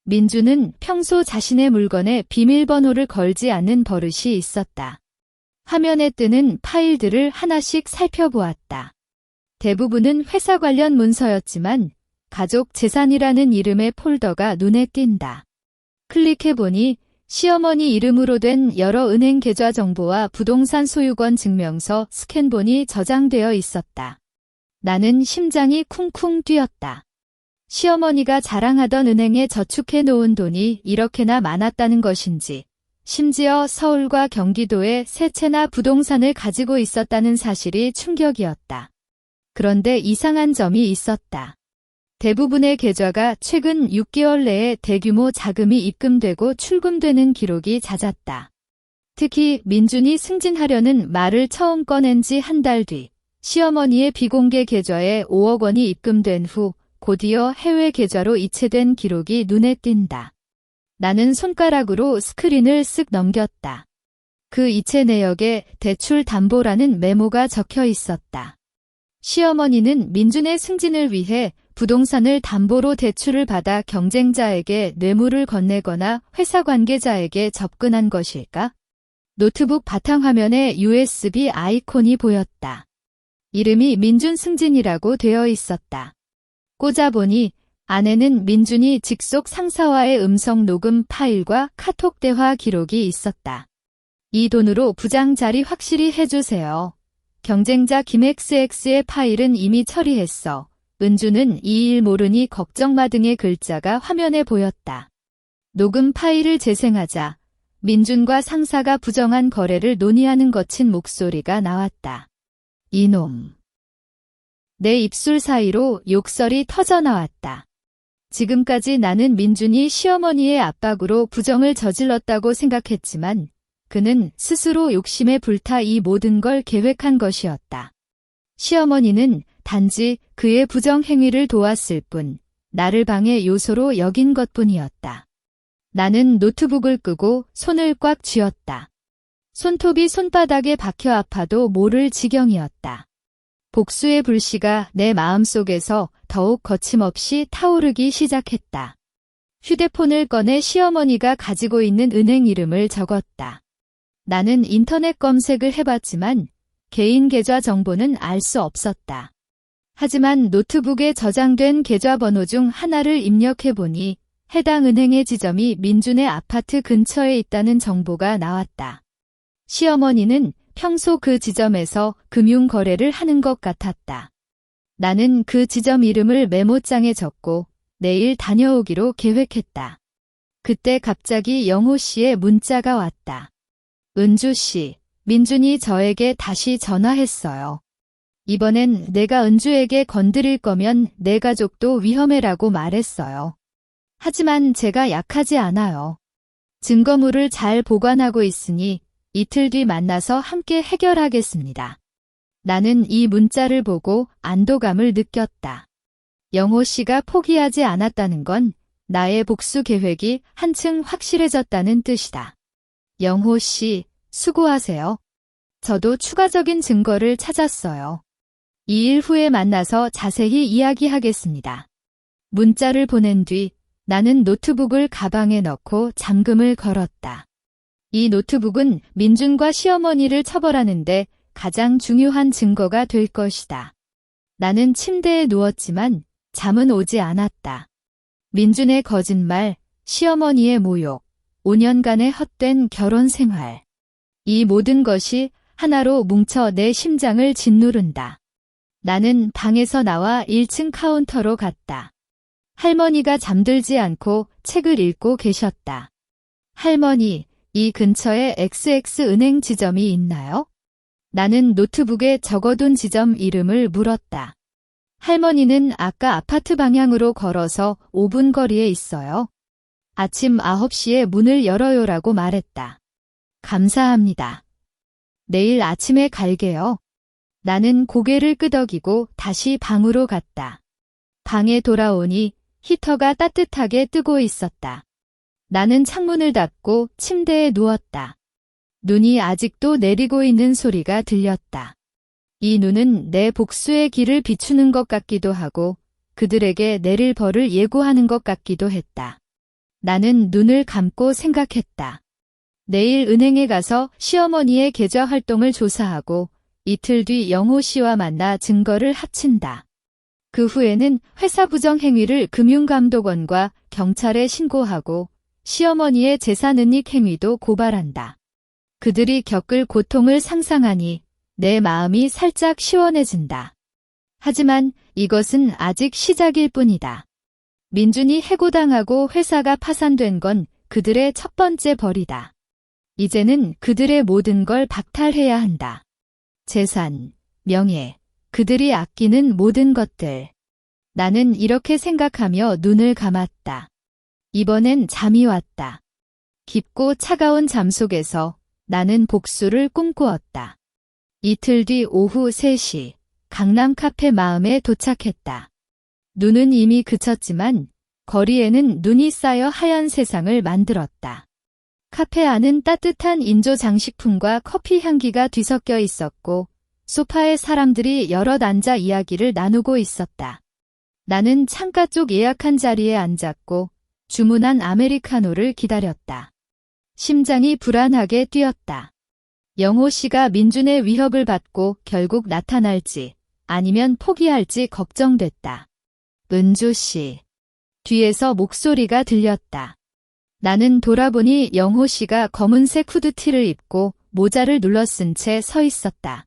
민준은 평소 자신의 물건에 비밀번호를 걸지 않는 버릇이 있었다. 화면에 뜨는 파일들을 하나씩 살펴보았다. 대부분은 회사 관련 문서였지만 가족 재산이라는 이름의 폴더가 눈에 띈다. 클릭해보니 시어머니 이름으로 된 여러 은행 계좌 정보와 부동산 소유권 증명서 스캔본이 저장되어 있었다. 나는 심장이 쿵쿵 뛰었다. 시어머니가 자랑하던 은행에 저축해 놓은 돈이 이렇게나 많았다는 것인지, 심지어 서울과 경기도에 세 채나 부동산을 가지고 있었다는 사실이 충격이었다. 그런데 이상한 점이 있었다. 대부분의 계좌가 최근 6개월 내에 대규모 자금이 입금되고 출금되는 기록이 잦았다. 특히 민준이 승진하려는 말을 처음 꺼낸 지 한 달 뒤, 시어머니의 비공개 계좌에 5억 원이 입금된 후 곧이어 해외 계좌로 이체된 기록이 눈에 띈다. 나는 손가락으로 스크린을 쓱 넘겼다. 그 이체 내역에 대출 담보라는 메모가 적혀 있었다. 시어머니는 민준의 승진을 위해 부동산을 담보로 대출을 받아 경쟁자에게 뇌물을 건네거나 회사 관계자에게 접근한 것일까? 노트북 바탕화면에 USB 아이콘이 보였다. 이름이 민준 승진이라고 되어 있었다. 꽂아보니 안에는 민준이 직속 상사와의 음성 녹음 파일과 카톡 대화 기록이 있었다. 이 돈으로 부장 자리 확실히 해주세요. 경쟁자 김XX의 파일은 이미 처리했어. 은주는 이 일 모르니 걱정마 등의 글자가 화면에 보였다. 녹음 파일을 재생하자 민준과 상사가 부정한 거래를 논의하는 거친 목소리가 나왔다. 이놈. 내 입술 사이로 욕설이 터져나왔다. 지금까지 나는 민준이 시어머니의 압박으로 부정을 저질렀다고 생각했지만 그는 스스로 욕심에 불타 이 모든 걸 계획한 것이었다. 시어머니는 단지 그의 부정 행위를 도왔을 뿐 나를 방해 요소로 여긴 것뿐이었다. 나는 노트북을 끄고 손을 꽉 쥐었다. 손톱이 손바닥에 박혀 아파도 모를 지경이었다. 복수의 불씨가 내 마음속에서 더욱 거침없이 타오르기 시작했다. 휴대폰을 꺼내 시어머니가 가지고 있는 은행 이름을 적었다. 나는 인터넷 검색을 해봤지만 개인 계좌 정보는 알 수 없었다. 하지만 노트북에 저장된 계좌번호 중 하나를 입력해보니 해당 은행의 지점이 민준의 아파트 근처에 있다는 정보가 나왔다. 시어머니는 평소 그 지점에서 금융 거래를 하는 것 같았다. 나는 그 지점 이름을 메모장에 적고 내일 다녀오기로 계획했다. 그때 갑자기 영호 씨의 문자가 왔다. 은주 씨, 민준이 저에게 다시 전화했어요. 이번엔 내가 은주에게 건드릴 거면 내 가족도 위험해라고 말했어요. 하지만 제가 약하지 않아요. 증거물을 잘 보관하고 있으니 이틀 뒤 만나서 함께 해결하겠습니다. 나는 이 문자를 보고 안도감을 느꼈다. 영호 씨가 포기하지 않았다는 건 나의 복수 계획이 한층 확실해졌다는 뜻이다. 영호 씨, 수고하세요. 저도 추가적인 증거를 찾았어요. 2일 후에 만나서 자세히 이야기하겠습니다. 문자를 보낸 뒤 나는 노트북을 가방에 넣고 잠금을 걸었다. 이 노트북은 민준과 시어머니를 처벌하는데 가장 중요한 증거가 될 것이다. 나는 침대에 누웠지만 잠은 오지 않았다. 민준의 거짓말, 시어머니의 모욕, 5년간의 헛된 결혼 생활. 이 모든 것이 하나로 뭉쳐 내 심장을 짓누른다. 나는 방에서 나와 1층 카운터로 갔다. 할머니가 잠들지 않고 책을 읽고 계셨다. 할머니, 이 근처에 XX은행 지점이 있나요? 나는 노트북에 적어둔 지점 이름을 물었다. 할머니는 아까 아파트 방향으로 걸어서 5분 거리에 있어요. 아침 9시에 문을 열어요라고 말했다. 감사합니다. 내일 아침에 갈게요. 나는 고개를 끄덕이고 다시 방으로 갔다. 방에 돌아오니 히터가 따뜻하게 뜨고 있었다. 나는 창문을 닫고 침대에 누웠다. 눈이 아직도 내리고 있는 소리가 들렸다. 이 눈은 내 복수의 길을 비추는 것 같기도 하고 그들에게 내릴 벌을 예고하는 것 같기도 했다. 나는 눈을 감고 생각했다. 내일 은행에 가서 시어머니의 계좌 활동을 조사하고 이틀 뒤 영호 씨와 만나 증거를 합친다. 그 후에는 회사 부정 행위를 금융감독원과 경찰에 신고하고 시어머니의 재산 은닉 행위도 고발한다. 그들이 겪을 고통을 상상하니 내 마음이 살짝 시원해진다. 하지만 이것은 아직 시작일 뿐이다. 민준이 해고당하고 회사가 파산된 건 그들의 첫 번째 벌이다. 이제는 그들의 모든 걸 박탈해야 한다. 재산, 명예, 그들이 아끼는 모든 것들. 나는 이렇게 생각하며 눈을 감았다. 이번엔 잠이 왔다. 깊고 차가운 잠 속에서 나는 복수를 꿈꾸었다. 이틀 뒤 오후 3시, 강남 카페 마음에 도착했다. 눈은 이미 그쳤지만 거리에는 눈이 쌓여 하얀 세상을 만들었다. 카페 안은 따뜻한 인조 장식품과 커피 향기가 뒤섞여 있었고 소파에 사람들이 여럿 앉아 이야기를 나누고 있었다. 나는 창가 쪽 예약한 자리에 앉았고 주문한 아메리카노를 기다렸다. 심장이 불안하게 뛰었다. 영호 씨가 민준의 위협을 받고 결국 나타날지 아니면 포기할지 걱정됐다. 은주 씨. 뒤에서 목소리가 들렸다. 나는 돌아보니 영호 씨가 검은색 후드티를 입고 모자를 눌러쓴 채 서 있었다.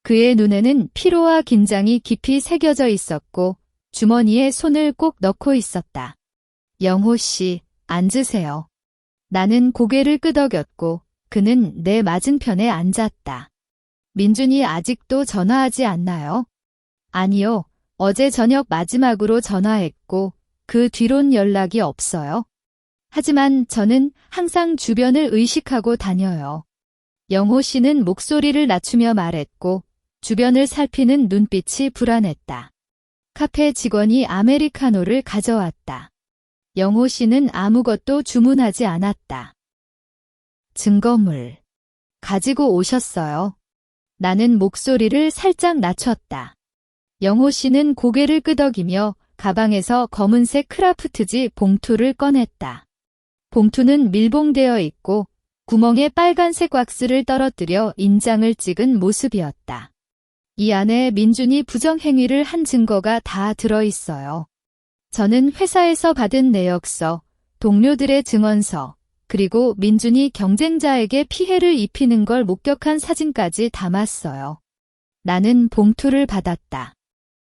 그의 눈에는 피로와 긴장이 깊이 새겨져 있었고 주머니에 손을 꼭 넣고 있었다. 영호 씨, 앉으세요. 나는 고개를 끄덕였고 그는 내 맞은편에 앉았다. 민준이 아직도 전화하지 않나요? 아니요. 어제 저녁 마지막으로 전화했고 그 뒤론 연락이 없어요. 하지만 저는 항상 주변을 의식하고 다녀요. 영호 씨는 목소리를 낮추며 말했고 주변을 살피는 눈빛이 불안했다. 카페 직원이 아메리카노를 가져왔다. 영호 씨는 아무것도 주문하지 않았다. 증거물. 가지고 오셨어요. 나는 목소리를 살짝 낮췄다. 영호 씨는 고개를 끄덕이며 가방에서 검은색 크라프트지 봉투를 꺼냈다. 봉투는 밀봉되어 있고 구멍에 빨간색 왁스를 떨어뜨려 인장을 찍은 모습이었다. 이 안에 민준이 부정행위를 한 증거가 다 들어있어요. 저는 회사에서 받은 내역서, 동료들의 증언서, 그리고 민준이 경쟁자에게 피해를 입히는 걸 목격한 사진까지 담았어요. 나는 봉투를 받았다.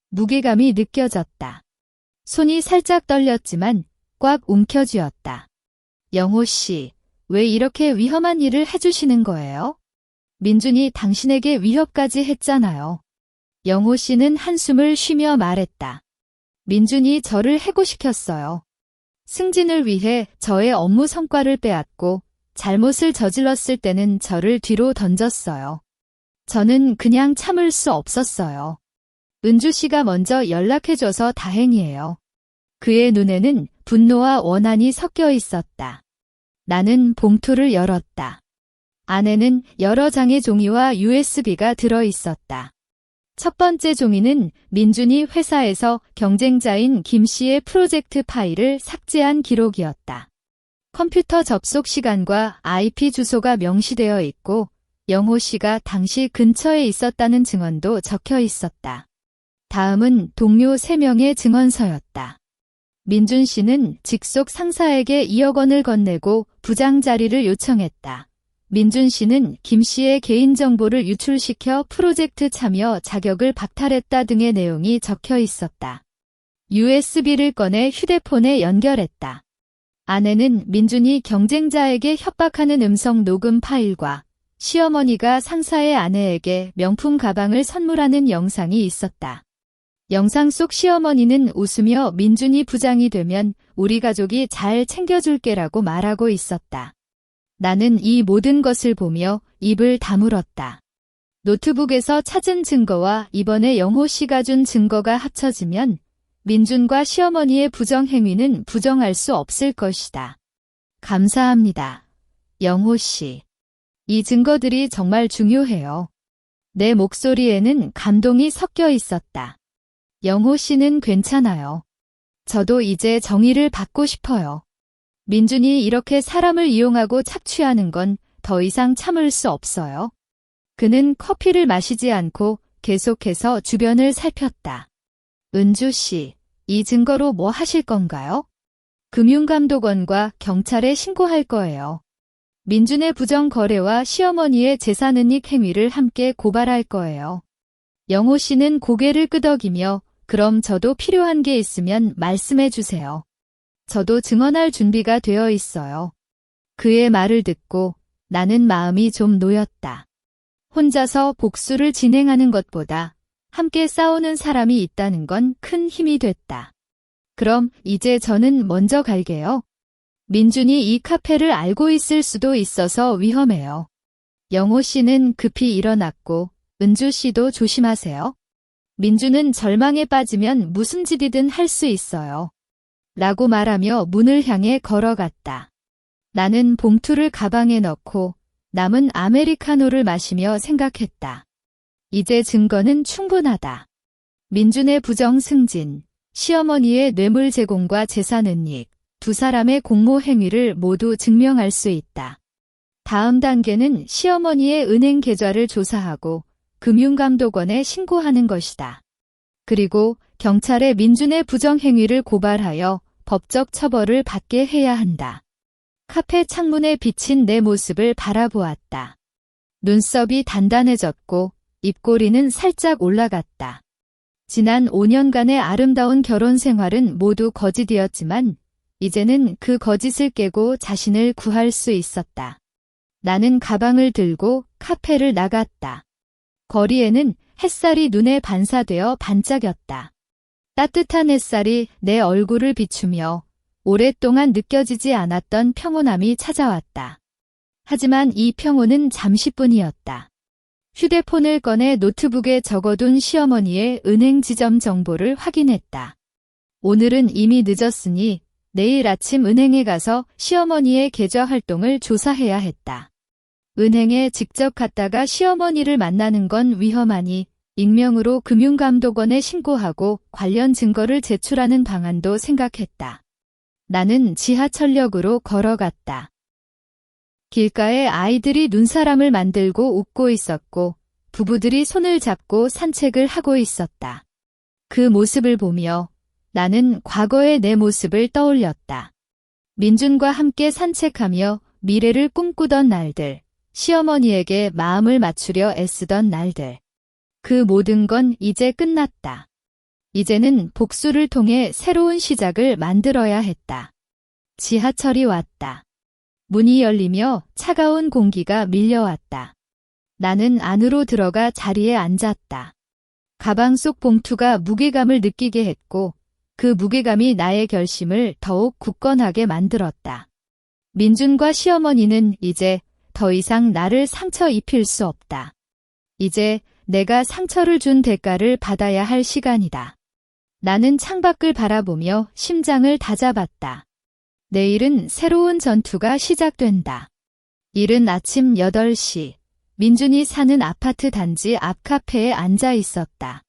무게감이 느껴졌다. 손이 살짝 떨렸지만 꽉 움켜쥐었다. 영호 씨, 왜 이렇게 위험한 일을 해주시는 거예요? 민준이 당신에게 위협까지 했잖아요. 영호 씨는 한숨을 쉬며 말했다. 민준이 저를 해고시켰어요. 승진을 위해 저의 업무 성과를 빼앗고 잘못을 저질렀을 때는 저를 뒤로 던졌어요. 저는 그냥 참을 수 없었어요. 은주 씨가 먼저 연락해줘서 다행이에요. 그의 눈에는 분노와 원한이 섞여 있었다. 나는 봉투를 열었다. 안에는 여러 장의 종이와 USB가 들어 있었다. 첫 번째 종이는 민준이 회사에서 경쟁자인 김 씨의 프로젝트 파일을 삭제한 기록이었다. 컴퓨터 접속 시간과 IP 주소가 명시되어 있고 영호 씨가 당시 근처에 있었다는 증언도 적혀 있었다. 다음은 동료 3명의 증언서였다. 민준 씨는 직속 상사에게 2억 원을 건네고 부장 자리를 요청했다. 민준 씨는 김 씨의 개인정보를 유출시켜 프로젝트 참여 자격을 박탈했다 등의 내용이 적혀 있었다. USB를 꺼내 휴대폰에 연결했다. 안에는 민준이 경쟁자에게 협박하는 음성 녹음 파일과 시어머니가 상사의 아내에게 명품 가방을 선물하는 영상이 있었다. 영상 속 시어머니는 웃으며 민준이 부장이 되면 우리 가족이 잘 챙겨줄게라고 말하고 있었다. 나는 이 모든 것을 보며 입을 다물었다. 노트북에서 찾은 증거와 이번에 영호 씨가 준 증거가 합쳐지면 민준과 시어머니의 부정행위는 부정할 수 없을 것이다. 감사합니다. 영호 씨. 이 증거들이 정말 중요해요. 내 목소리에는 감동이 섞여 있었다. 영호 씨는 괜찮아요. 저도 이제 정의를 받고 싶어요. 민준이 이렇게 사람을 이용하고 착취하는 건 더 이상 참을 수 없어요. 그는 커피를 마시지 않고 계속해서 주변을 살폈다. 은주 씨, 이 증거로 뭐 하실 건가요? 금융감독원과 경찰에 신고할 거예요. 민준의 부정거래와 시어머니의 재산은닉 행위를 함께 고발할 거예요. 영호 씨는 고개를 끄덕이며 그럼 저도 필요한 게 있으면 말씀해 주세요. 저도 증언할 준비가 되어 있어요. 그의 말을 듣고 나는 마음이 좀 놓였다. 혼자서 복수를 진행하는 것보다 함께 싸우는 사람이 있다는 건 큰 힘이 됐다. 그럼 이제 저는 먼저 갈게요. 민준이 이 카페를 알고 있을 수도 있어서 위험해요. 영호 씨는 급히 일어났고 은주 씨도 조심하세요. 민준은 절망에 빠지면 무슨 짓이든 할 수 있어요. 라고 말하며 문을 향해 걸어갔다. 나는 봉투를 가방에 넣고 남은 아메리카노를 마시며 생각했다. 이제 증거는 충분하다. 민준의 부정 승진, 시어머니의 뇌물 제공과 재산 은닉, 두 사람의 공모 행위를 모두 증명할 수 있다. 다음 단계는 시어머니의 은행 계좌를 조사하고 금융감독원에 신고하는 것이다. 그리고 경찰에 민준의 부정 행위를 고발하여 법적 처벌을 받게 해야 한다. 카페 창문에 비친 내 모습을 바라보았다. 눈썹이 단단해졌고 입꼬리는 살짝 올라갔다. 지난 5년간의 아름다운 결혼 생활은 모두 거짓이었지만 이제는 그 거짓을 깨고 자신을 구할 수 있었다. 나는 가방을 들고 카페를 나갔다. 거리에는 햇살이 눈에 반사되어 반짝였다. 따뜻한 햇살이 내 얼굴을 비추며 오랫동안 느껴지지 않았던 평온함이 찾아왔다. 하지만 이 평온은 잠시뿐이었다. 휴대폰을 꺼내 노트북에 적어둔 시어머니의 은행 지점 정보를 확인했다. 오늘은 이미 늦었으니 내일 아침 은행에 가서 시어머니의 계좌 활동을 조사해야 했다. 은행에 직접 갔다가 시어머니를 만나는 건 위험하니 익명으로 금융감독원에 신고하고 관련 증거를 제출하는 방안도 생각했다. 나는 지하철역으로 걸어갔다. 길가에 아이들이 눈사람을 만들고 웃고 있었고 부부들이 손을 잡고 산책을 하고 있었다. 그 모습을 보며 나는 과거의 내 모습을 떠올렸다. 민준과 함께 산책하며 미래를 꿈꾸던 날들, 시어머니에게 마음을 맞추려 애쓰던 날들. 그 모든 건 이제 끝났다. 이제는 복수를 통해 새로운 시작을 만들어야 했다. 지하철이 왔다. 문이 열리며 차가운 공기가 밀려왔다. 나는 안으로 들어가 자리에 앉았다. 가방 속 봉투가 무게감을 느끼게 했고 그 무게감이 나의 결심을 더욱 굳건하게 만들었다. 민준과 시어머니는 이제 더 이상 나를 상처 입힐 수 없다. 이제 내가 상처를 준 대가를 받아야 할 시간이다. 나는 창밖을 바라보며 심장을 다잡았다. 내일은 새로운 전투가 시작된다. 이른 아침 8시, 민준이 사는 아파트 단지 앞 카페에 앉아 있었다.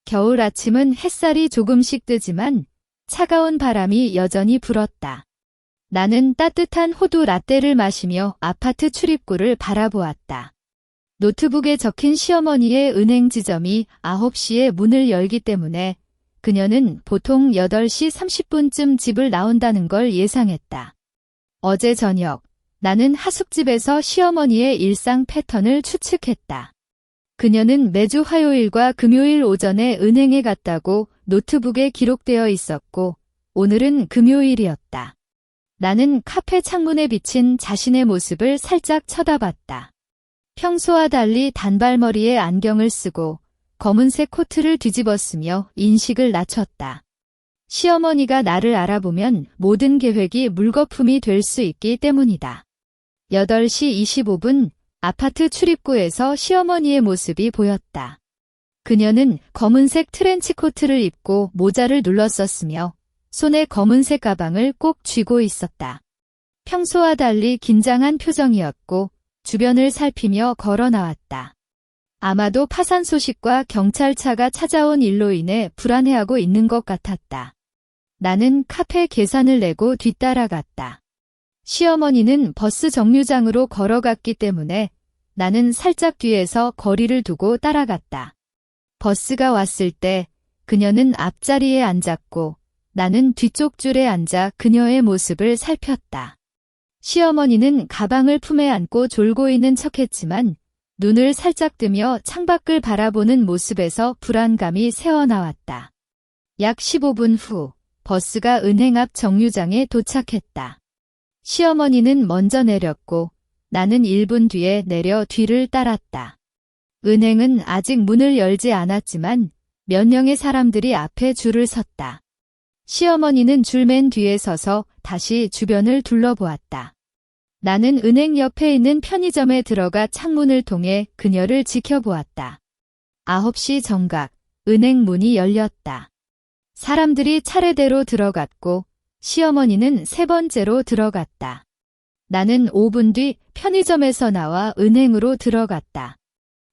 겨울 아침은 햇살이 조금씩 뜨지만 차가운 바람이 여전히 불었다. 나는 따뜻한 호두 라떼를 마시며 아파트 출입구를 바라보았다. 노트북에 적힌 시어머니의 은행 지점이 9시에 문을 열기 때문에 그녀는 보통 8시 30분쯤 집을 나온다는 걸 예상했다. 어제 저녁, 나는 하숙집에서 시어머니의 일상 패턴을 추측했다. 그녀는 매주 화요일과 금요일 오전에 은행에 갔다고 노트북에 기록되어 있었고, 오늘은 금요일이었다. 나는 카페 창문에 비친 자신의 모습을 살짝 쳐다봤다. 평소와 달리 단발머리에 안경을 쓰고 검은색 코트를 뒤집었으며 인식을 낮췄다. 시어머니가 나를 알아보면 모든 계획이 물거품이 될 수 있기 때문이다. 8시 25분 아파트 출입구에서 시어머니의 모습이 보였다. 그녀는 검은색 트렌치코트를 입고 모자를 눌렀었으며 손에 검은색 가방을 꼭 쥐고 있었다. 평소와 달리 긴장한 표정이었고 주변을 살피며 걸어 나왔다. 아마도 파산 소식과 경찰차가 찾아온 일로 인해 불안해하고 있는 것 같았다. 나는 카페 계산을 내고 뒤따라갔다. 시어머니는 버스 정류장으로 걸어갔기 때문에 나는 살짝 뒤에서 거리를 두고 따라갔다. 버스가 왔을 때 그녀는 앞자리에 앉았고 나는 뒤쪽 줄에 앉아 그녀의 모습을 살폈다. 시어머니는 가방을 품에 안고 졸고 있는 척했지만 눈을 살짝 뜨며 창밖을 바라보는 모습에서 불안감이 새어나왔다. 약 15분 후 버스가 은행 앞 정류장에 도착했다. 시어머니는 먼저 내렸고 나는 1분 뒤에 내려 뒤를 따랐다. 은행은 아직 문을 열지 않았지만 몇 명의 사람들이 앞에 줄을 섰다. 시어머니는 줄 맨 뒤에 서서 다시 주변을 둘러보았다. 나는 은행 옆에 있는 편의점에 들어가 창문을 통해 그녀를 지켜보았다. 9시 정각, 은행 문이 열렸다. 사람들이 차례대로 들어갔고 시어머니는 세 번째로 들어갔다. 나는 5분 뒤 편의점에서 나와 은행으로 들어갔다.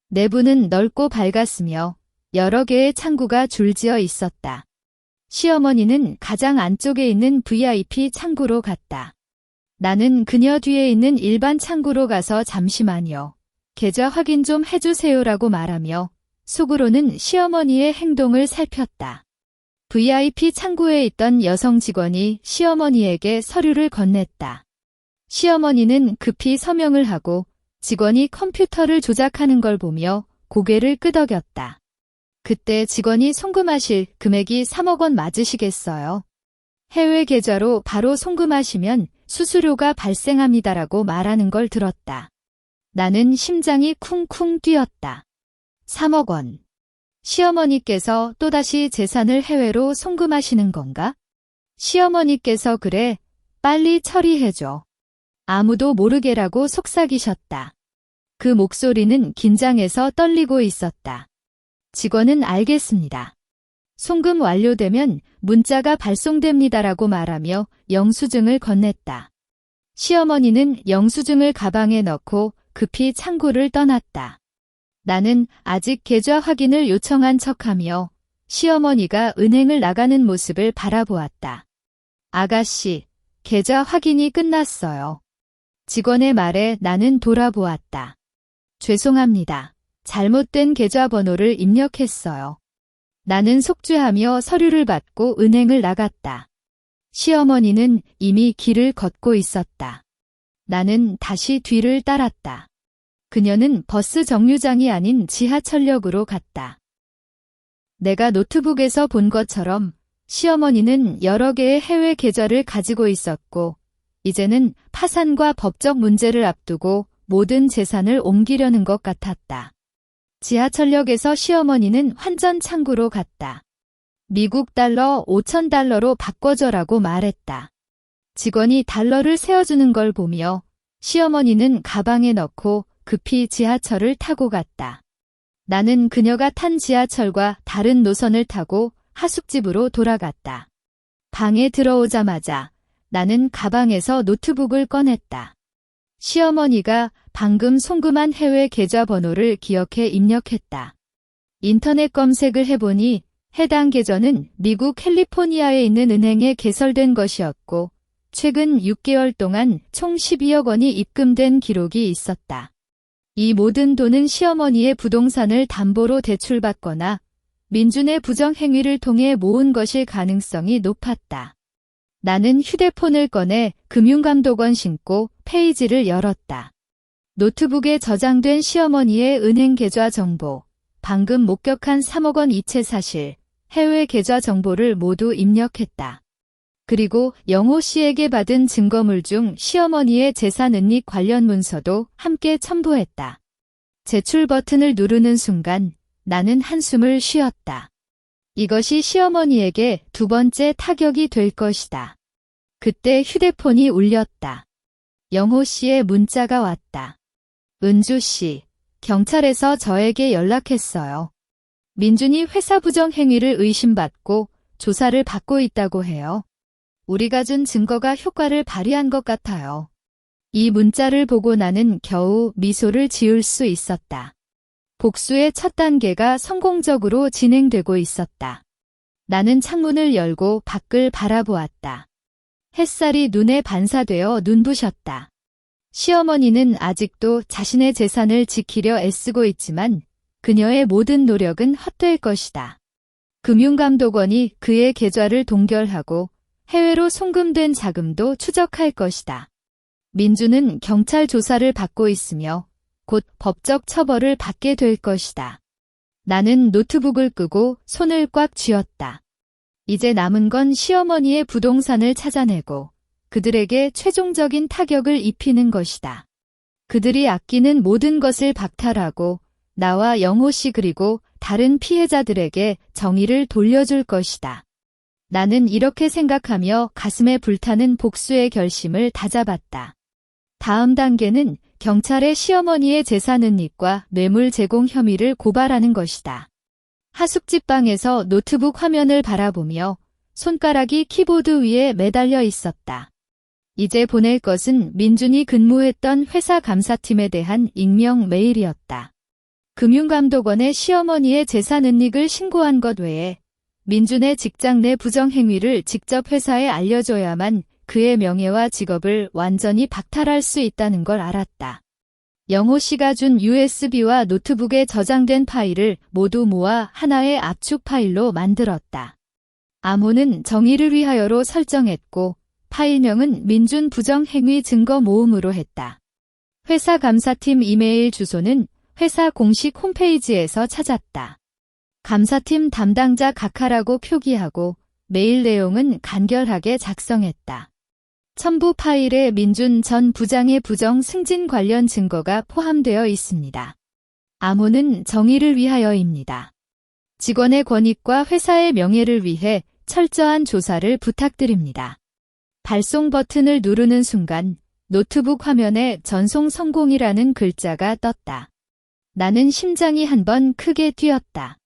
내부는 넓고 밝았으며 여러 개의 창구가 줄지어 있었다. 시어머니는 가장 안쪽에 있는 VIP 창구로 갔다. 나는 그녀 뒤에 있는 일반 창구로 가서 잠시만요. 계좌 확인 좀 해주세요라고 말하며 속으로는 시어머니의 행동을 살폈다. VIP 창구에 있던 여성 직원이 시어머니에게 서류를 건넸다. 시어머니는 급히 서명을 하고 직원이 컴퓨터를 조작하는 걸 보며 고개를 끄덕였다. 그때 직원이 송금하실 금액이 3억 원 맞으시겠어요? 해외 계좌로 바로 송금하시면 수수료가 발생합니다라고 말하는 걸 들었다. 나는 심장이 쿵쿵 뛰었다. 3억 원. 시어머니께서 또다시 재산을 해외로 송금하시는 건가? 시어머니께서 그래, 빨리 처리해줘. 아무도 모르게라고 속삭이셨다. 그 목소리는 긴장해서 떨리고 있었다. 직원은 알겠습니다. 송금 완료되면 문자가 발송됩니다라고 말하며 영수증을 건넸다. 시어머니는 영수증을 가방에 넣고 급히 창구를 떠났다. 나는 아직 계좌 확인을 요청한 척하며 시어머니가 은행을 나가는 모습을 바라보았다. 아가씨, 계좌 확인이 끝났어요. 직원의 말에 나는 돌아보았다. 죄송합니다. 잘못된 계좌번호를 입력했어요. 나는 속죄하며 서류를 받고 은행을 나갔다. 시어머니는 이미 길을 걷고 있었다. 나는 다시 뒤를 따랐다. 그녀는 버스 정류장이 아닌 지하철역으로 갔다. 내가 노트북에서 본 것처럼 시어머니는 여러 개의 해외 계좌를 가지고 있었고 이제는 파산과 법적 문제를 앞두고 모든 재산을 옮기려는 것 같았다. 지하철역에서 시어머니는 환전 창구로 갔다. 미국 달러 5,000달러로 바꿔줘라고 말했다. 직원이 달러를 세어주는 걸 보며 시어머니는 가방에 넣고 급히 지하철을 타고 갔다. 나는 그녀가 탄 지하철과 다른 노선을 타고 하숙집으로 돌아갔다. 방에 들어오자마자 나는 가방에서 노트북을 꺼냈다. 시어머니가 방금 송금한 해외 계좌번호를 기억해 입력했다. 인터넷 검색을 해보니 해당 계좌는 미국 캘리포니아에 있는 은행에 개설된 것이었고 최근 6개월 동안 총 12억 원이 입금된 기록이 있었다. 이 모든 돈은 시어머니의 부동산을 담보로 대출받거나 민준의 부정행위를 통해 모은 것일 가능성이 높았다. 나는 휴대폰을 꺼내 금융감독원 신고 페이지를 열었다. 노트북에 저장된 시어머니의 은행 계좌 정보, 방금 목격한 3억 원 이체 사실, 해외 계좌 정보를 모두 입력했다. 그리고 영호 씨에게 받은 증거물 중 시어머니의 재산 은닉 관련 문서도 함께 첨부했다. 제출 버튼을 누르는 순간 나는 한숨을 쉬었다. 이것이 시어머니에게 두 번째 타격이 될 것이다. 그때 휴대폰이 울렸다. 영호 씨의 문자가 왔다. 은주 씨, 경찰에서 저에게 연락했어요. 민준이 회사 부정 행위를 의심받고 조사를 받고 있다고 해요. 우리가 준 증거가 효과를 발휘한 것 같아요. 이 문자를 보고 나는 겨우 미소를 지을 수 있었다. 복수의 첫 단계가 성공적으로 진행되고 있었다. 나는 창문을 열고 밖을 바라보았다. 햇살이 눈에 반사되어 눈부셨다. 시어머니는 아직도 자신의 재산을 지키려 애쓰고 있지만 그녀의 모든 노력은 헛될 것이다. 금융감독원이 그의 계좌를 동결하고 해외로 송금된 자금도 추적할 것이다. 민주는 경찰 조사를 받고 있으며 곧 법적 처벌을 받게 될 것이다. 나는 노트북을 끄고 손을 꽉 쥐었다. 이제 남은 건 시어머니의 부동산을 찾아내고 그들에게 최종적인 타격을 입히는 것이다. 그들이 아끼는 모든 것을 박탈하고 나와 영호 씨 그리고 다른 피해자들에게 정의를 돌려줄 것이다. 나는 이렇게 생각하며 가슴에 불타는 복수의 결심을 다잡았다. 다음 단계는 경찰에 시어머니의 재산 은닉과 뇌물 제공 혐의를 고발하는 것이다. 하숙집방에서 노트북 화면을 바라보며 손가락이 키보드 위에 매달려 있었다. 이제 보낼 것은 민준이 근무했던 회사 감사팀에 대한 익명 메일이었다. 금융감독원에 시어머니의 재산 은닉을 신고한 것 외에 민준의 직장 내 부정행위를 직접 회사에 알려줘야만 그의 명예와 직업을 완전히 박탈할 수 있다는 걸 알았다. 영호 씨가 준 USB와 노트북에 저장된 파일을 모두 모아 하나의 압축 파일로 만들었다. 암호는 정의를 위하여로 설정했고 파일명은 민준 부정행위 증거 모음으로 했다. 회사 감사팀 이메일 주소는 회사 공식 홈페이지에서 찾았다. 감사팀 담당자 각하라고 표기하고 메일 내용은 간결하게 작성했다. 첨부 파일에 민준 전 부장의 부정 승진 관련 증거가 포함되어 있습니다. 암호는 정의를 위하여입니다. 직원의 권익과 회사의 명예를 위해 철저한 조사를 부탁드립니다. 발송 버튼을 누르는 순간 노트북 화면에 전송 성공이라는 글자가 떴다. 나는 심장이 한번 크게 뛰었다.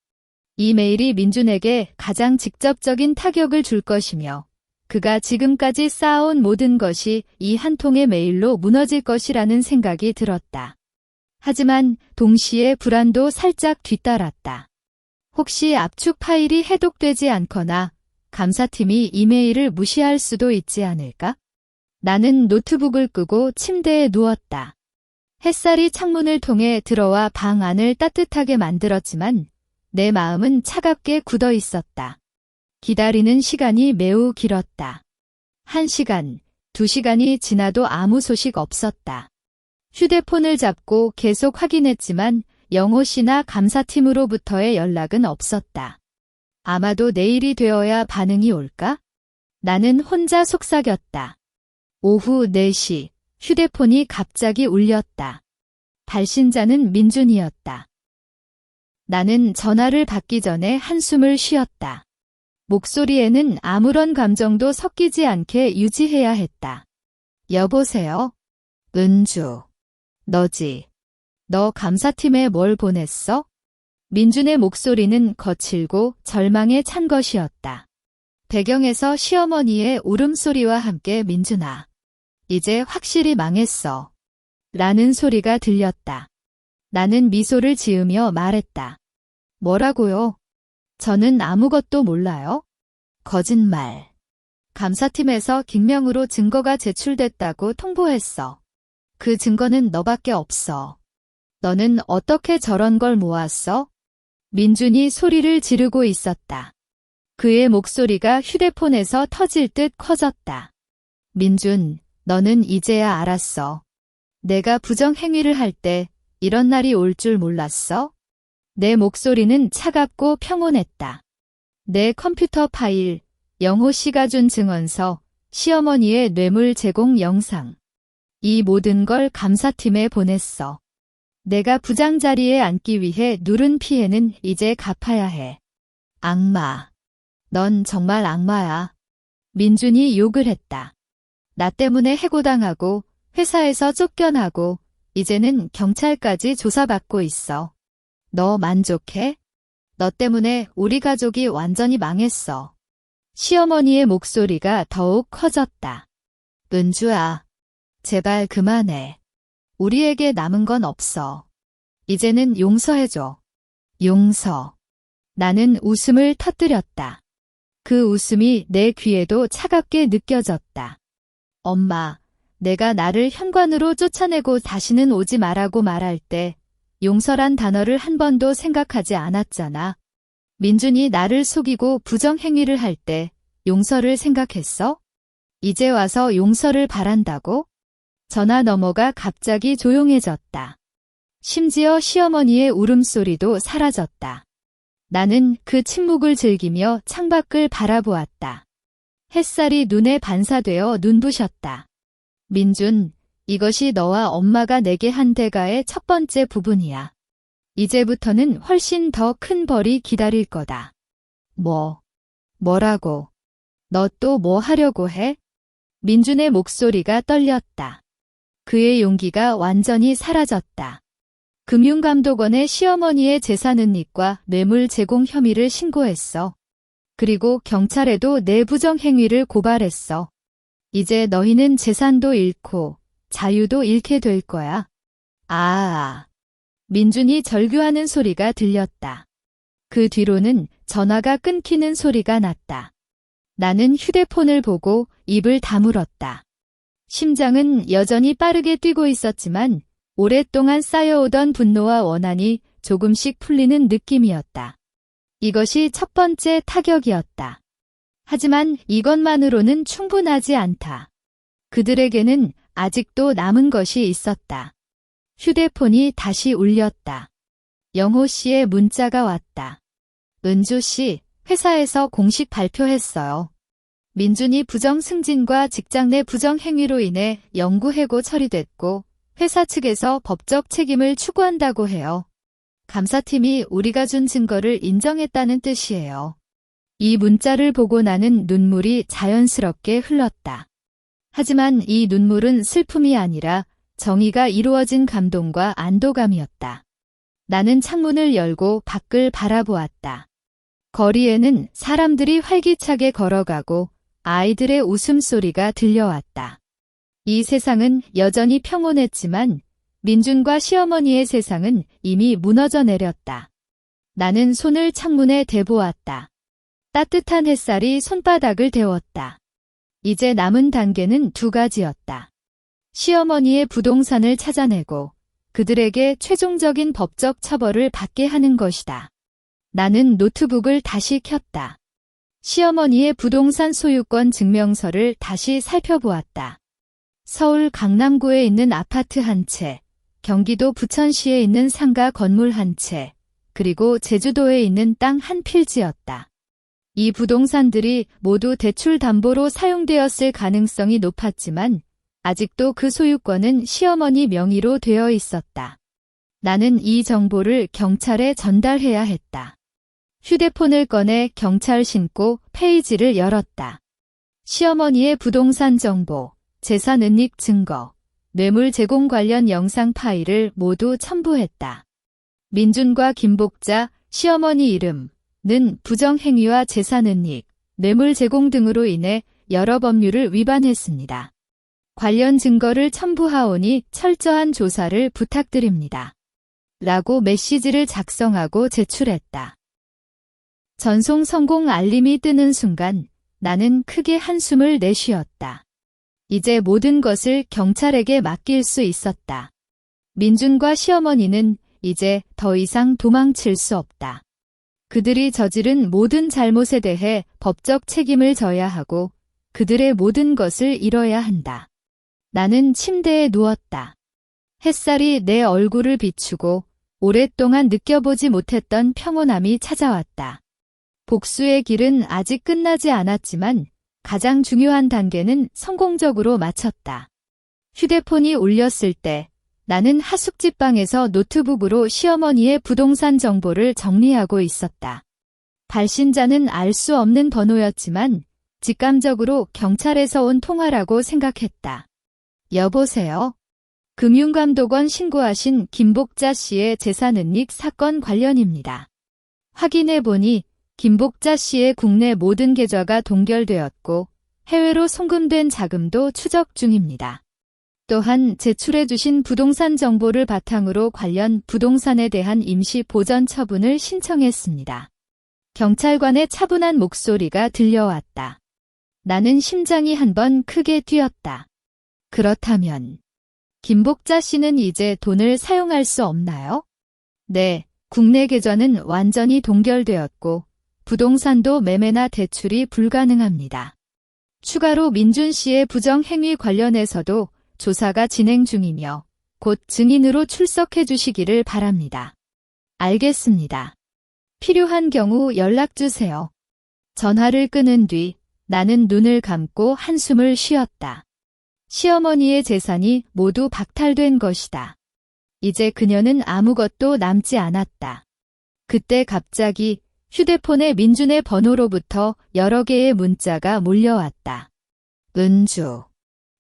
이 메일이 민준에게 가장 직접적인 타격을 줄 것이며 그가 지금까지 쌓아온 모든 것이 이 한 통의 메일로 무너질 것이라는 생각이 들었다. 하지만 동시에 불안도 살짝 뒤따랐다. 혹시 압축 파일이 해독되지 않거나 감사팀이 이메일을 무시할 수도 있지 않을까? 나는 노트북을 끄고 침대에 누웠다. 햇살이 창문을 통해 들어와 방 안을 따뜻하게 만들었지만 내 마음은 차갑게 굳어 있었다. 기다리는 시간이 매우 길었다. 1시간, 2시간이 지나도 아무 소식 없었다. 휴대폰을 잡고 계속 확인했지만 영호 씨나 감사팀으로부터의 연락은 없었다. 아마도 내일이 되어야 반응이 올까? 나는 혼자 속삭였다. 오후 4시, 휴대폰이 갑자기 울렸다. 발신자는 민준이었다. 나는 전화를 받기 전에 한숨을 쉬었다. 목소리에는 아무런 감정도 섞이지 않게 유지해야 했다. 여보세요? 은주. 너지. 너 감사팀에 뭘 보냈어? 민준의 목소리는 거칠고 절망에 찬 것이었다. 배경에서 시어머니의 울음소리와 함께 민준아. 이제 확실히 망했어. 라는 소리가 들렸다. 나는 미소를 지으며 말했다. 뭐라고요? 저는 아무것도 몰라요. 거짓말. 감사팀에서 익명으로 증거가 제출됐다고 통보했어. 그 증거는 너밖에 없어. 너는 어떻게 저런 걸 모았어? 민준이 소리를 지르고 있었다. 그의 목소리가 휴대폰에서 터질 듯 커졌다. 민준, 너는 이제야 알았어. 내가 부정행위를 할 때 이런 날이 올 줄 몰랐어? 내 목소리는 차갑고 평온했다. 내 컴퓨터 파일, 영호 씨가 준 증언서, 시어머니의 뇌물 제공 영상. 이 모든 걸 감사팀에 보냈어. 내가 부장 자리에 앉기 위해 누른 피해는 이제 갚아야 해. 악마. 넌 정말 악마야. 민준이 욕을 했다. 나 때문에 해고당하고 회사에서 쫓겨나고 이제는 경찰까지 조사받고 있어. 너 만족해? 너 때문에 우리 가족이 완전히 망했어. 시어머니의 목소리가 더욱 커졌다. 은주야, 제발 그만해. 우리에게 남은 건 없어. 이제는 용서해줘. 용서. 나는 웃음을 터뜨렸다. 그 웃음이 내 귀에도 차갑게 느껴졌다. 엄마, 내가 나를 현관으로 쫓아내고 다시는 오지 말라고 말할 때 용서란 단어를 한 번도 생각하지 않았잖아. 민준이 나를 속이고 부정행위를 할 때 용서를 생각했어? 이제 와서 용서를 바란다고? 전화 너머가 갑자기 조용해졌다. 심지어 시어머니의 울음소리도 사라졌다. 나는 그 침묵을 즐기며 창밖을 바라보았다. 햇살이 눈에 반사되어 눈부셨다. 민준, 이것이 너와 엄마가 내게 한 대가의 첫 번째 부분이야. 이제부터는 훨씬 더 큰 벌이 기다릴 거다. 뭐라고? 너 또 뭐 하려고 해? 민준의 목소리가 떨렸다. 그의 용기가 완전히 사라졌다. 금융감독원에 시어머니의 재산 은닉과 뇌물 제공 혐의를 신고했어. 그리고 경찰에도 내 부정행위를 고발했어. 이제 너희는 재산도 잃고 자유도 잃게 될 거야. 민준이 절규하는 소리가 들렸다. 그 뒤로는 전화가 끊기는 소리가 났다. 나는 휴대폰을 보고 입을 다물었다. 심장은 여전히 빠르게 뛰고 있었지만 오랫동안 쌓여오던 분노와 원한이 조금씩 풀리는 느낌이었다. 이것이 첫 번째 타격이었다. 하지만 이것만으로는 충분하지 않다. 그들에게는 아직도 남은 것이 있었다. 휴대폰이 다시 울렸다. 영호 씨의 문자가 왔다. 은주 씨, 회사에서 공식 발표했어요. 민준이 부정 승진과 직장 내 부정 행위로 인해 영구해고 처리됐고 회사 측에서 법적 책임을 추구한다고 해요. 감사팀이 우리가 준 증거를 인정했다는 뜻이에요. 이 문자를 보고 나는 눈물이 자연스럽게 흘렀다. 하지만 이 눈물은 슬픔이 아니라 정의가 이루어진 감동과 안도감이었다. 나는 창문을 열고 밖을 바라보았다. 거리에는 사람들이 활기차게 걸어가고 아이들의 웃음소리가 들려왔다. 이 세상은 여전히 평온했지만 민준과 시어머니의 세상은 이미 무너져 내렸다. 나는 손을 창문에 대보았다. 따뜻한 햇살이 손바닥을 데웠다. 이제 남은 단계는 두 가지였다. 시어머니의 부동산을 찾아내고 그들에게 최종적인 법적 처벌을 받게 하는 것이다. 나는 노트북을 다시 켰다. 시어머니의 부동산 소유권 증명서를 다시 살펴보았다. 서울 강남구에 있는 아파트 한 채, 경기도 부천시에 있는 상가 건물 한 채, 그리고 제주도에 있는 땅 한 필지였다. 이 부동산들이 모두 대출 담보로 사용되었을 가능성이 높았지만 아직도 그 소유권은 시어머니 명의로 되어 있었다. 나는 이 정보를 경찰에 전달해야 했다. 휴대폰을 꺼내 경찰 신고 페이지를 열었다. 시어머니의 부동산 정보, 재산 은닉 증거, 뇌물 제공 관련 영상 파일을 모두 첨부했다. 민준과 김복자, 시어머니 이름은 부정행위와 재산 은닉, 뇌물 제공 등으로 인해 여러 법률을 위반했습니다. 관련 증거를 첨부하오니 철저한 조사를 부탁드립니다. 라고 메시지를 작성하고 제출했다. 전송 성공 알림이 뜨는 순간 나는 크게 한숨을 내쉬었다. 이제 모든 것을 경찰에게 맡길 수 있었다. 민준과 시어머니는 이제 더 이상 도망칠 수 없다. 그들이 저지른 모든 잘못에 대해 법적 책임을 져야 하고 그들의 모든 것을 잃어야 한다. 나는 침대에 누웠다. 햇살이 내 얼굴을 비추고 오랫동안 느껴보지 못했던 평온함이 찾아왔다. 복수의 길은 아직 끝나지 않았지만 가장 중요한 단계는 성공적으로 마쳤다. 휴대폰이 울렸을 때 나는 하숙집 방에서 노트북으로 시어머니의 부동산 정보를 정리하고 있었다. 발신자는 알 수 없는 번호였지만 직감적으로 경찰에서 온 통화라고 생각했다. 여보세요? 금융감독원 신고하신 김복자 씨의 재산은닉 사건 관련입니다. 확인해보니 김복자 씨의 국내 모든 계좌가 동결되었고 해외로 송금된 자금도 추적 중입니다. 또한 제출해주신 부동산 정보를 바탕으로 관련 부동산에 대한 임시 보전 처분을 신청했습니다. 경찰관의 차분한 목소리가 들려왔다. 나는 심장이 한번 크게 뛰었다. 그렇다면 김복자 씨는 이제 돈을 사용할 수 없나요? 네, 국내 계좌는 완전히 동결되었고 부동산도 매매나 대출이 불가능합니다. 추가로 민준 씨의 부정행위 관련해서도 조사가 진행 중이며 곧 증인으로 출석해 주시기를 바랍니다. 알겠습니다. 필요한 경우 연락 주세요. 전화를 끊은 뒤 나는 눈을 감고 한숨을 쉬었다. 시어머니의 재산이 모두 박탈된 것이다. 이제 그녀는 아무것도 남지 않았다. 그때 갑자기 휴대폰에 민준의 번호로부터 여러 개의 문자가 몰려왔다. 은주,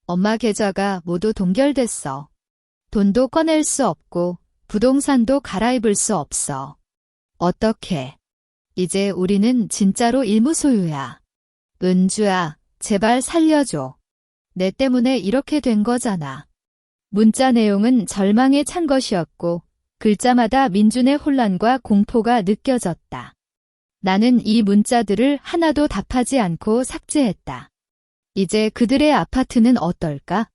엄마 계좌가 모두 동결됐어. 돈도 꺼낼 수 없고 부동산도 갈아입을 수 없어. 어떡해. 이제 우리는 진짜로 일무소유야. 은주야, 제발 살려줘. 내 때문에 이렇게 된 거잖아. 문자 내용은 절망에 찬 것이었고 글자마다 민준의 혼란과 공포가 느껴졌다. 나는 이 문자들을 하나도 답하지 않고 삭제했다. 이제 그들의 아파트는 어떨까?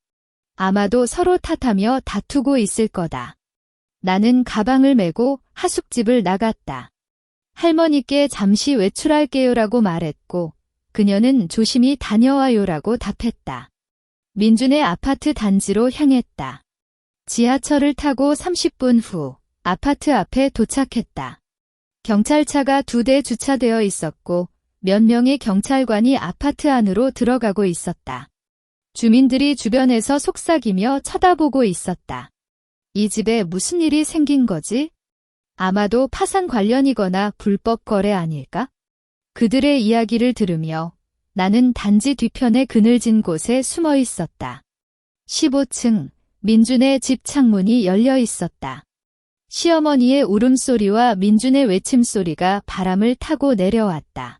아마도 서로 탓하며 다투고 있을 거다. 나는 가방을 메고 하숙집을 나갔다. 할머니께 잠시 외출할게요라고 말했고 그녀는 조심히 다녀와요라고 답했다. 민준의 아파트 단지로 향했다. 지하철을 타고 30분 후 아파트 앞에 도착했다. 경찰차가 2대 주차되어 있었고 몇 명의 경찰관이 아파트 안으로 들어가고 있었다. 주민들이 주변에서 속삭이며 쳐다보고 있었다. 이 집에 무슨 일이 생긴 거지? 아마도 파산 관련이거나 불법 거래 아닐까? 그들의 이야기를 들으며 나는 단지 뒤편의 그늘진 곳에 숨어 있었다. 15층, 민준의 집 창문이 열려 있었다. 시어머니의 울음소리와 민준의 외침소리가 바람을 타고 내려왔다.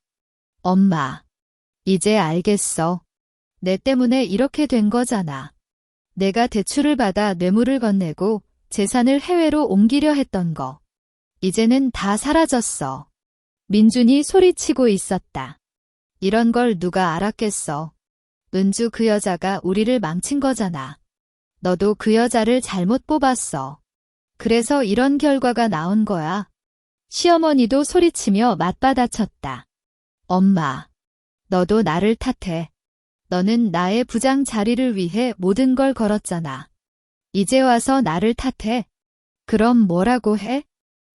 엄마, 이제 알겠어. 내 때문에 이렇게 된 거잖아. 내가 대출을 받아 뇌물을 건네고 재산을 해외로 옮기려 했던 거. 이제는 다 사라졌어. 민준이 소리치고 있었다. 이런 걸 누가 알았겠어. 은주 그 여자가 우리를 망친 거잖아. 너도 그 여자를 잘못 뽑았어. 그래서 이런 결과가 나온 거야. 시어머니도 소리치며 맞받아쳤다. 엄마, 너도 나를 탓해. 너는 나의 부장 자리를 위해 모든 걸 걸었잖아. 이제 와서 나를 탓해. 그럼 뭐라고 해?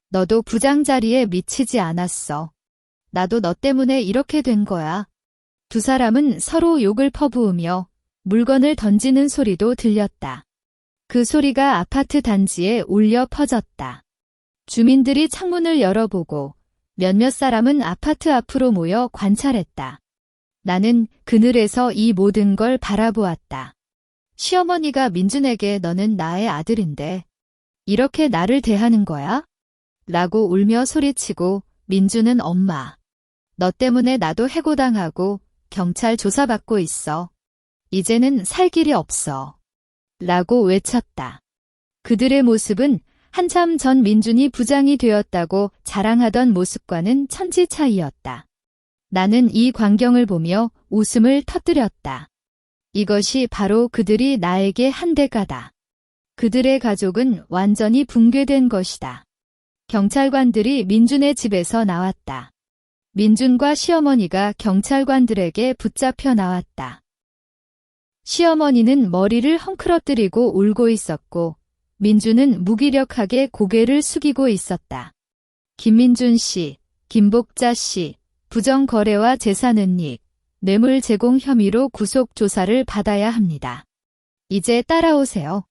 너도 부장 자리에 미치지 않았어. 나도 너 때문에 이렇게 된 거야. 두 사람은 서로 욕을 퍼부으며 물건을 던지는 소리도 들렸다. 그 소리가 아파트 단지에 울려 퍼졌다. 주민들이 창문을 열어보고 몇몇 사람은 아파트 앞으로 모여 관찰했다. 나는 그늘에서 이 모든 걸 바라보았다. 시어머니가 민준에게 너는 나의 아들인데 이렇게 나를 대하는 거야? 라고 울며 소리치고 민준은 엄마, 너 때문에 나도 해고당하고 경찰 조사받고 있어. 이제는 살 길이 없어. 라고 외쳤다. 그들의 모습은 한참 전 민준이 부장이 되었다고 자랑하던 모습과는 천지 차이였다. 나는 이 광경을 보며 웃음을 터뜨렸다. 이것이 바로 그들이 나에게 한 대가다. 그들의 가족은 완전히 붕괴된 것이다. 경찰관들이 민준의 집에서 나왔다. 민준과 시어머니가 경찰관들에게 붙잡혀 나왔다. 시어머니는 머리를 헝클어뜨리고 울고 있었고 민준은 무기력하게 고개를 숙이고 있었다. 김민준 씨, 김복자 씨, 부정거래와 재산은닉, 뇌물 제공 혐의로 구속조사를 받아야 합니다. 이제 따라오세요.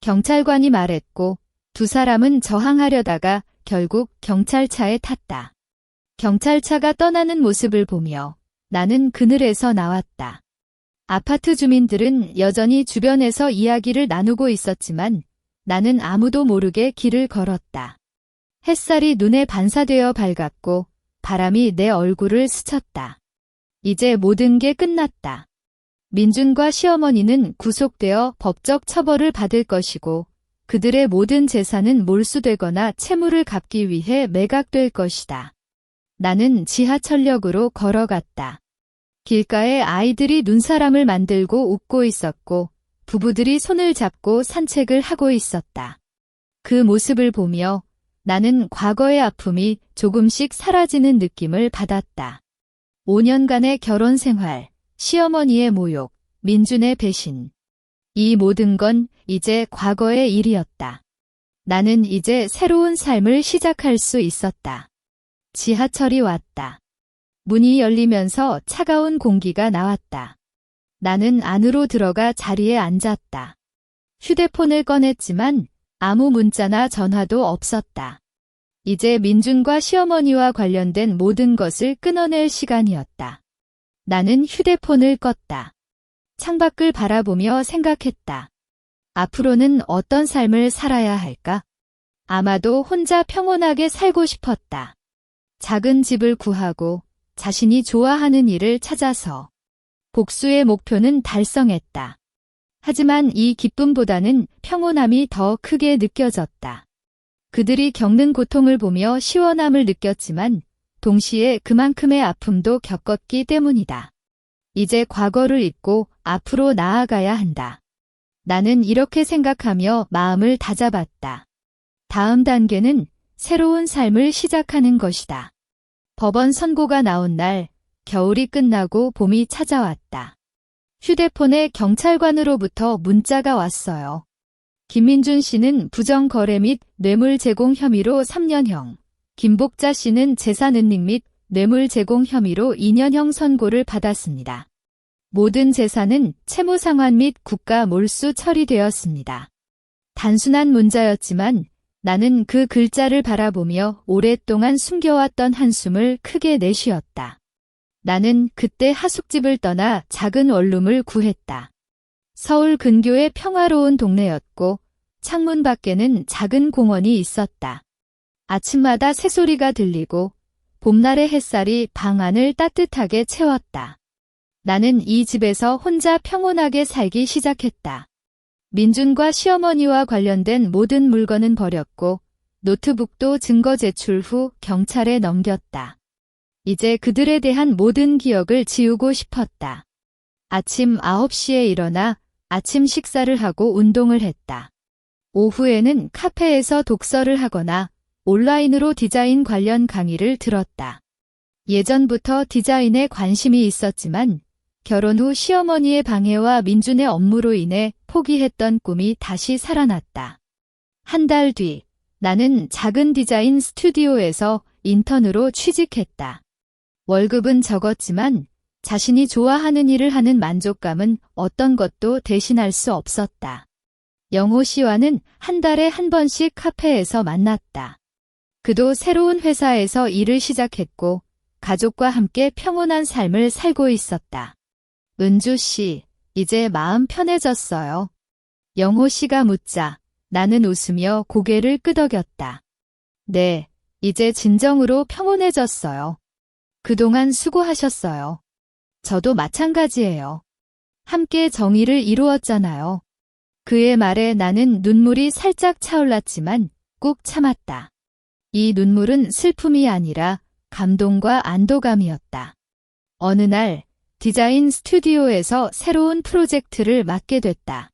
경찰관이 말했고 두 사람은 저항하려다가 결국 경찰차에 탔다. 경찰차가 떠나는 모습을 보며 나는 그늘에서 나왔다. 아파트 주민들은 여전히 주변에서 이야기를 나누고 있었지만 나는 아무도 모르게 길을 걸었다. 햇살이 눈에 반사되어 밝았고 바람이 내 얼굴을 스쳤다. 이제 모든 게 끝났다. 민준과 시어머니는 구속되어 법적 처벌을 받을 것이고 그들의 모든 재산은 몰수되거나 채무를 갚기 위해 매각될 것이다. 나는 지하철역으로 걸어갔다. 길가에 아이들이 눈사람을 만들고 웃고 있었고 부부들이 손을 잡고 산책을 하고 있었다. 그 모습을 보며 나는 과거의 아픔이 조금씩 사라지는 느낌을 받았다. 5년간의 결혼 생활, 시어머니의 모욕, 민준의 배신. 이 모든 건 이제 과거의 일이었다. 나는 이제 새로운 삶을 시작할 수 있었다. 지하철이 왔다. 문이 열리면서 차가운 공기가 나왔다. 나는 안으로 들어가 자리에 앉았다. 휴대폰을 꺼냈지만 아무 문자나 전화도 없었다. 이제 민준과 시어머니와 관련된 모든 것을 끊어낼 시간이었다. 나는 휴대폰을 껐다. 창밖을 바라보며 생각했다. 앞으로는 어떤 삶을 살아야 할까? 아마도 혼자 평온하게 살고 싶었다. 작은 집을 구하고 자신이 좋아하는 일을 찾아서 복수의 목표는 달성했다. 하지만 이 기쁨보다는 평온함이 더 크게 느껴졌다. 그들이 겪는 고통을 보며 시원함을 느꼈지만 동시에 그만큼의 아픔도 겪었기 때문이다. 이제 과거를 잊고 앞으로 나아가야 한다. 나는 이렇게 생각하며 마음을 다잡았다. 다음 단계는 새로운 삶을 시작하는 것이다. 법원 선고가 나온 날, 겨울이 끝나고 봄이 찾아왔다. 휴대폰에 경찰관으로부터 문자가 왔어요. 김민준 씨는 부정거래 및 뇌물 제공 혐의로 3년형, 김복자 씨는 재산은닉 및 뇌물 제공 혐의로 2년형 선고를 받았습니다. 모든 재산은 채무상환 및 국가 몰수 처리되었습니다. 단순한 문자였지만 나는 그 글자를 바라보며 오랫동안 숨겨왔던 한숨을 크게 내쉬었다. 나는 그때 하숙집을 떠나 작은 원룸을 구했다. 서울 근교의 평화로운 동네였고 창문 밖에는 작은 공원이 있었다. 아침마다 새소리가 들리고 봄날의 햇살이 방 안을 따뜻하게 채웠다. 나는 이 집에서 혼자 평온하게 살기 시작했다. 민준과 시어머니와 관련된 모든 물건은 버렸고 노트북도 증거 제출 후 경찰에 넘겼다. 이제 그들에 대한 모든 기억을 지우고 싶었다. 아침 9시에 일어나 아침 식사를 하고 운동을 했다. 오후에는 카페에서 독서를 하거나 온라인으로 디자인 관련 강의를 들었다. 예전부터 디자인에 관심이 있었지만 결혼 후 시어머니의 방해와 민준의 업무로 인해 포기했던 꿈이 다시 살아났다. 한 달 뒤, 나는 작은 디자인 스튜디오에서 인턴으로 취직했다. 월급은 적었지만 자신이 좋아하는 일을 하는 만족감은 어떤 것도 대신할 수 없었다. 영호 씨와는 한 달에 한 번씩 카페에서 만났다. 그도 새로운 회사에서 일을 시작했고 가족과 함께 평온한 삶을 살고 있었다. 은주 씨, 이제 마음 편해졌어요. 영호 씨가 묻자 나는 웃으며 고개를 끄덕였다. 네, 이제 진정으로 평온해졌어요. 그동안 수고하셨어요. 저도 마찬가지예요. 함께 정의를 이루었잖아요. 그의 말에 나는 눈물이 살짝 차올랐지만 꾹 참았다. 이 눈물은 슬픔이 아니라 감동과 안도감이었다. 어느 날 디자인 스튜디오에서 새로운 프로젝트를 맡게 됐다.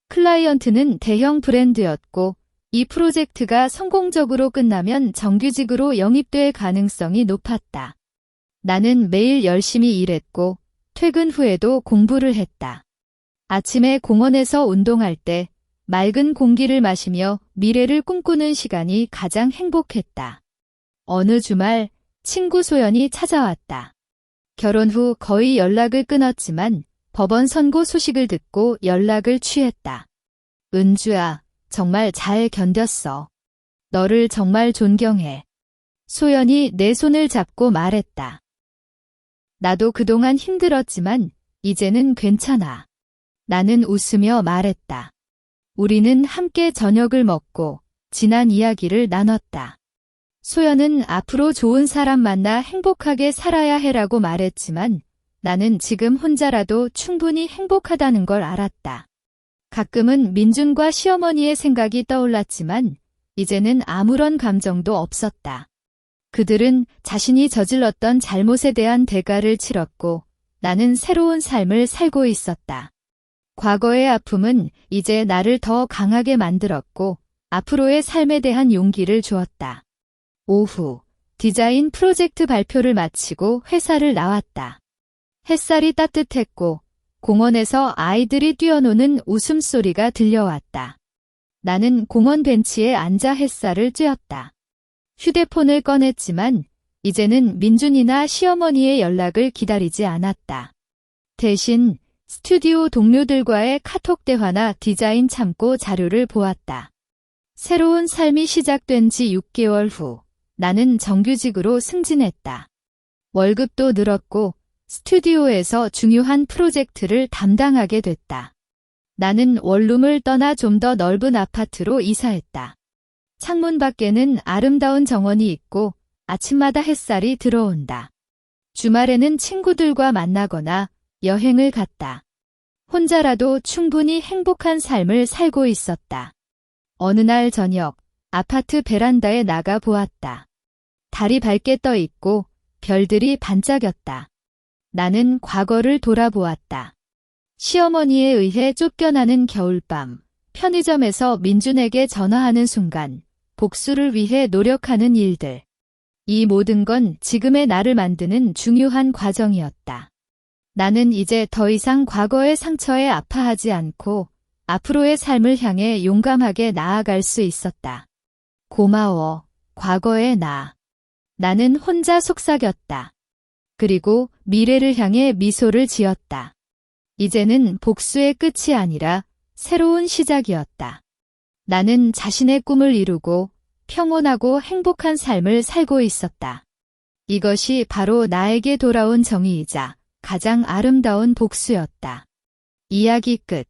클라이언트는 대형 브랜드였고 이 프로젝트가 성공적으로 끝나면 정규직으로 영입될 가능성이 높았다. 나는 매일 열심히 일했고 퇴근 후에도 공부를 했다. 아침에 공원에서 운동할 때 맑은 공기를 마시며 미래를 꿈꾸는 시간이 가장 행복했다. 어느 주말 친구 소연이 찾아왔다. 결혼 후 거의 연락을 끊었지만 법원 선고 소식을 듣고 연락을 취했다. 은주야, 정말 잘 견뎠어. 너를 정말 존경해. 소연이 내 손을 잡고 말했다. 나도 그동안 힘들었지만 이제는 괜찮아. 나는 웃으며 말했다. 우리는 함께 저녁을 먹고 지난 이야기를 나눴다. 소연은 앞으로 좋은 사람 만나 행복하게 살아야 해라고 말했지만 나는 지금 혼자라도 충분히 행복하다는 걸 알았다. 가끔은 민준과 시어머니의 생각이 떠올랐지만 이제는 아무런 감정도 없었다. 그들은 자신이 저질렀던 잘못에 대한 대가를 치렀고 나는 새로운 삶을 살고 있었다. 과거의 아픔은 이제 나를 더 강하게 만들었고 앞으로의 삶에 대한 용기를 주었다. 오후, 디자인 프로젝트 발표를 마치고 회사를 나왔다. 햇살이 따뜻했고 공원에서 아이들이 뛰어노는 웃음소리가 들려왔다. 나는 공원 벤치에 앉아 햇살을 쬐었다. 휴대폰을 꺼냈지만 이제는 민준이나 시어머니의 연락을 기다리지 않았다. 대신 스튜디오 동료들과의 카톡 대화나 디자인 참고 자료를 보았다. 새로운 삶이 시작된 지 6개월 후 나는 정규직으로 승진했다. 월급도 늘었고 스튜디오에서 중요한 프로젝트를 담당하게 됐다. 나는 원룸을 떠나 좀 더 넓은 아파트로 이사했다. 창문 밖에는 아름다운 정원이 있고 아침마다 햇살이 들어온다. 주말에는 친구들과 만나거나 여행을 갔다. 혼자라도 충분히 행복한 삶을 살고 있었다. 어느 날 저녁, 아파트 베란다에 나가 보았다. 달이 밝게 떠 있고 별들이 반짝였다. 나는 과거를 돌아보았다. 시어머니에 의해 쫓겨나는 겨울밤, 편의점에서 민준에게 전화하는 순간, 복수를 위해 노력하는 일들. 이 모든 건 지금의 나를 만드는 중요한 과정이었다. 나는 이제 더 이상 과거의 상처에 아파하지 않고 앞으로의 삶을 향해 용감하게 나아갈 수 있었다. 고마워, 과거의 나. 나는 혼자 속삭였다. 그리고 미래를 향해 미소를 지었다. 이제는 복수의 끝이 아니라 새로운 시작이었다. 나는 자신의 꿈을 이루고 평온하고 행복한 삶을 살고 있었다. 이것이 바로 나에게 돌아온 정의이자 가장 아름다운 복수였다. 이야기 끝.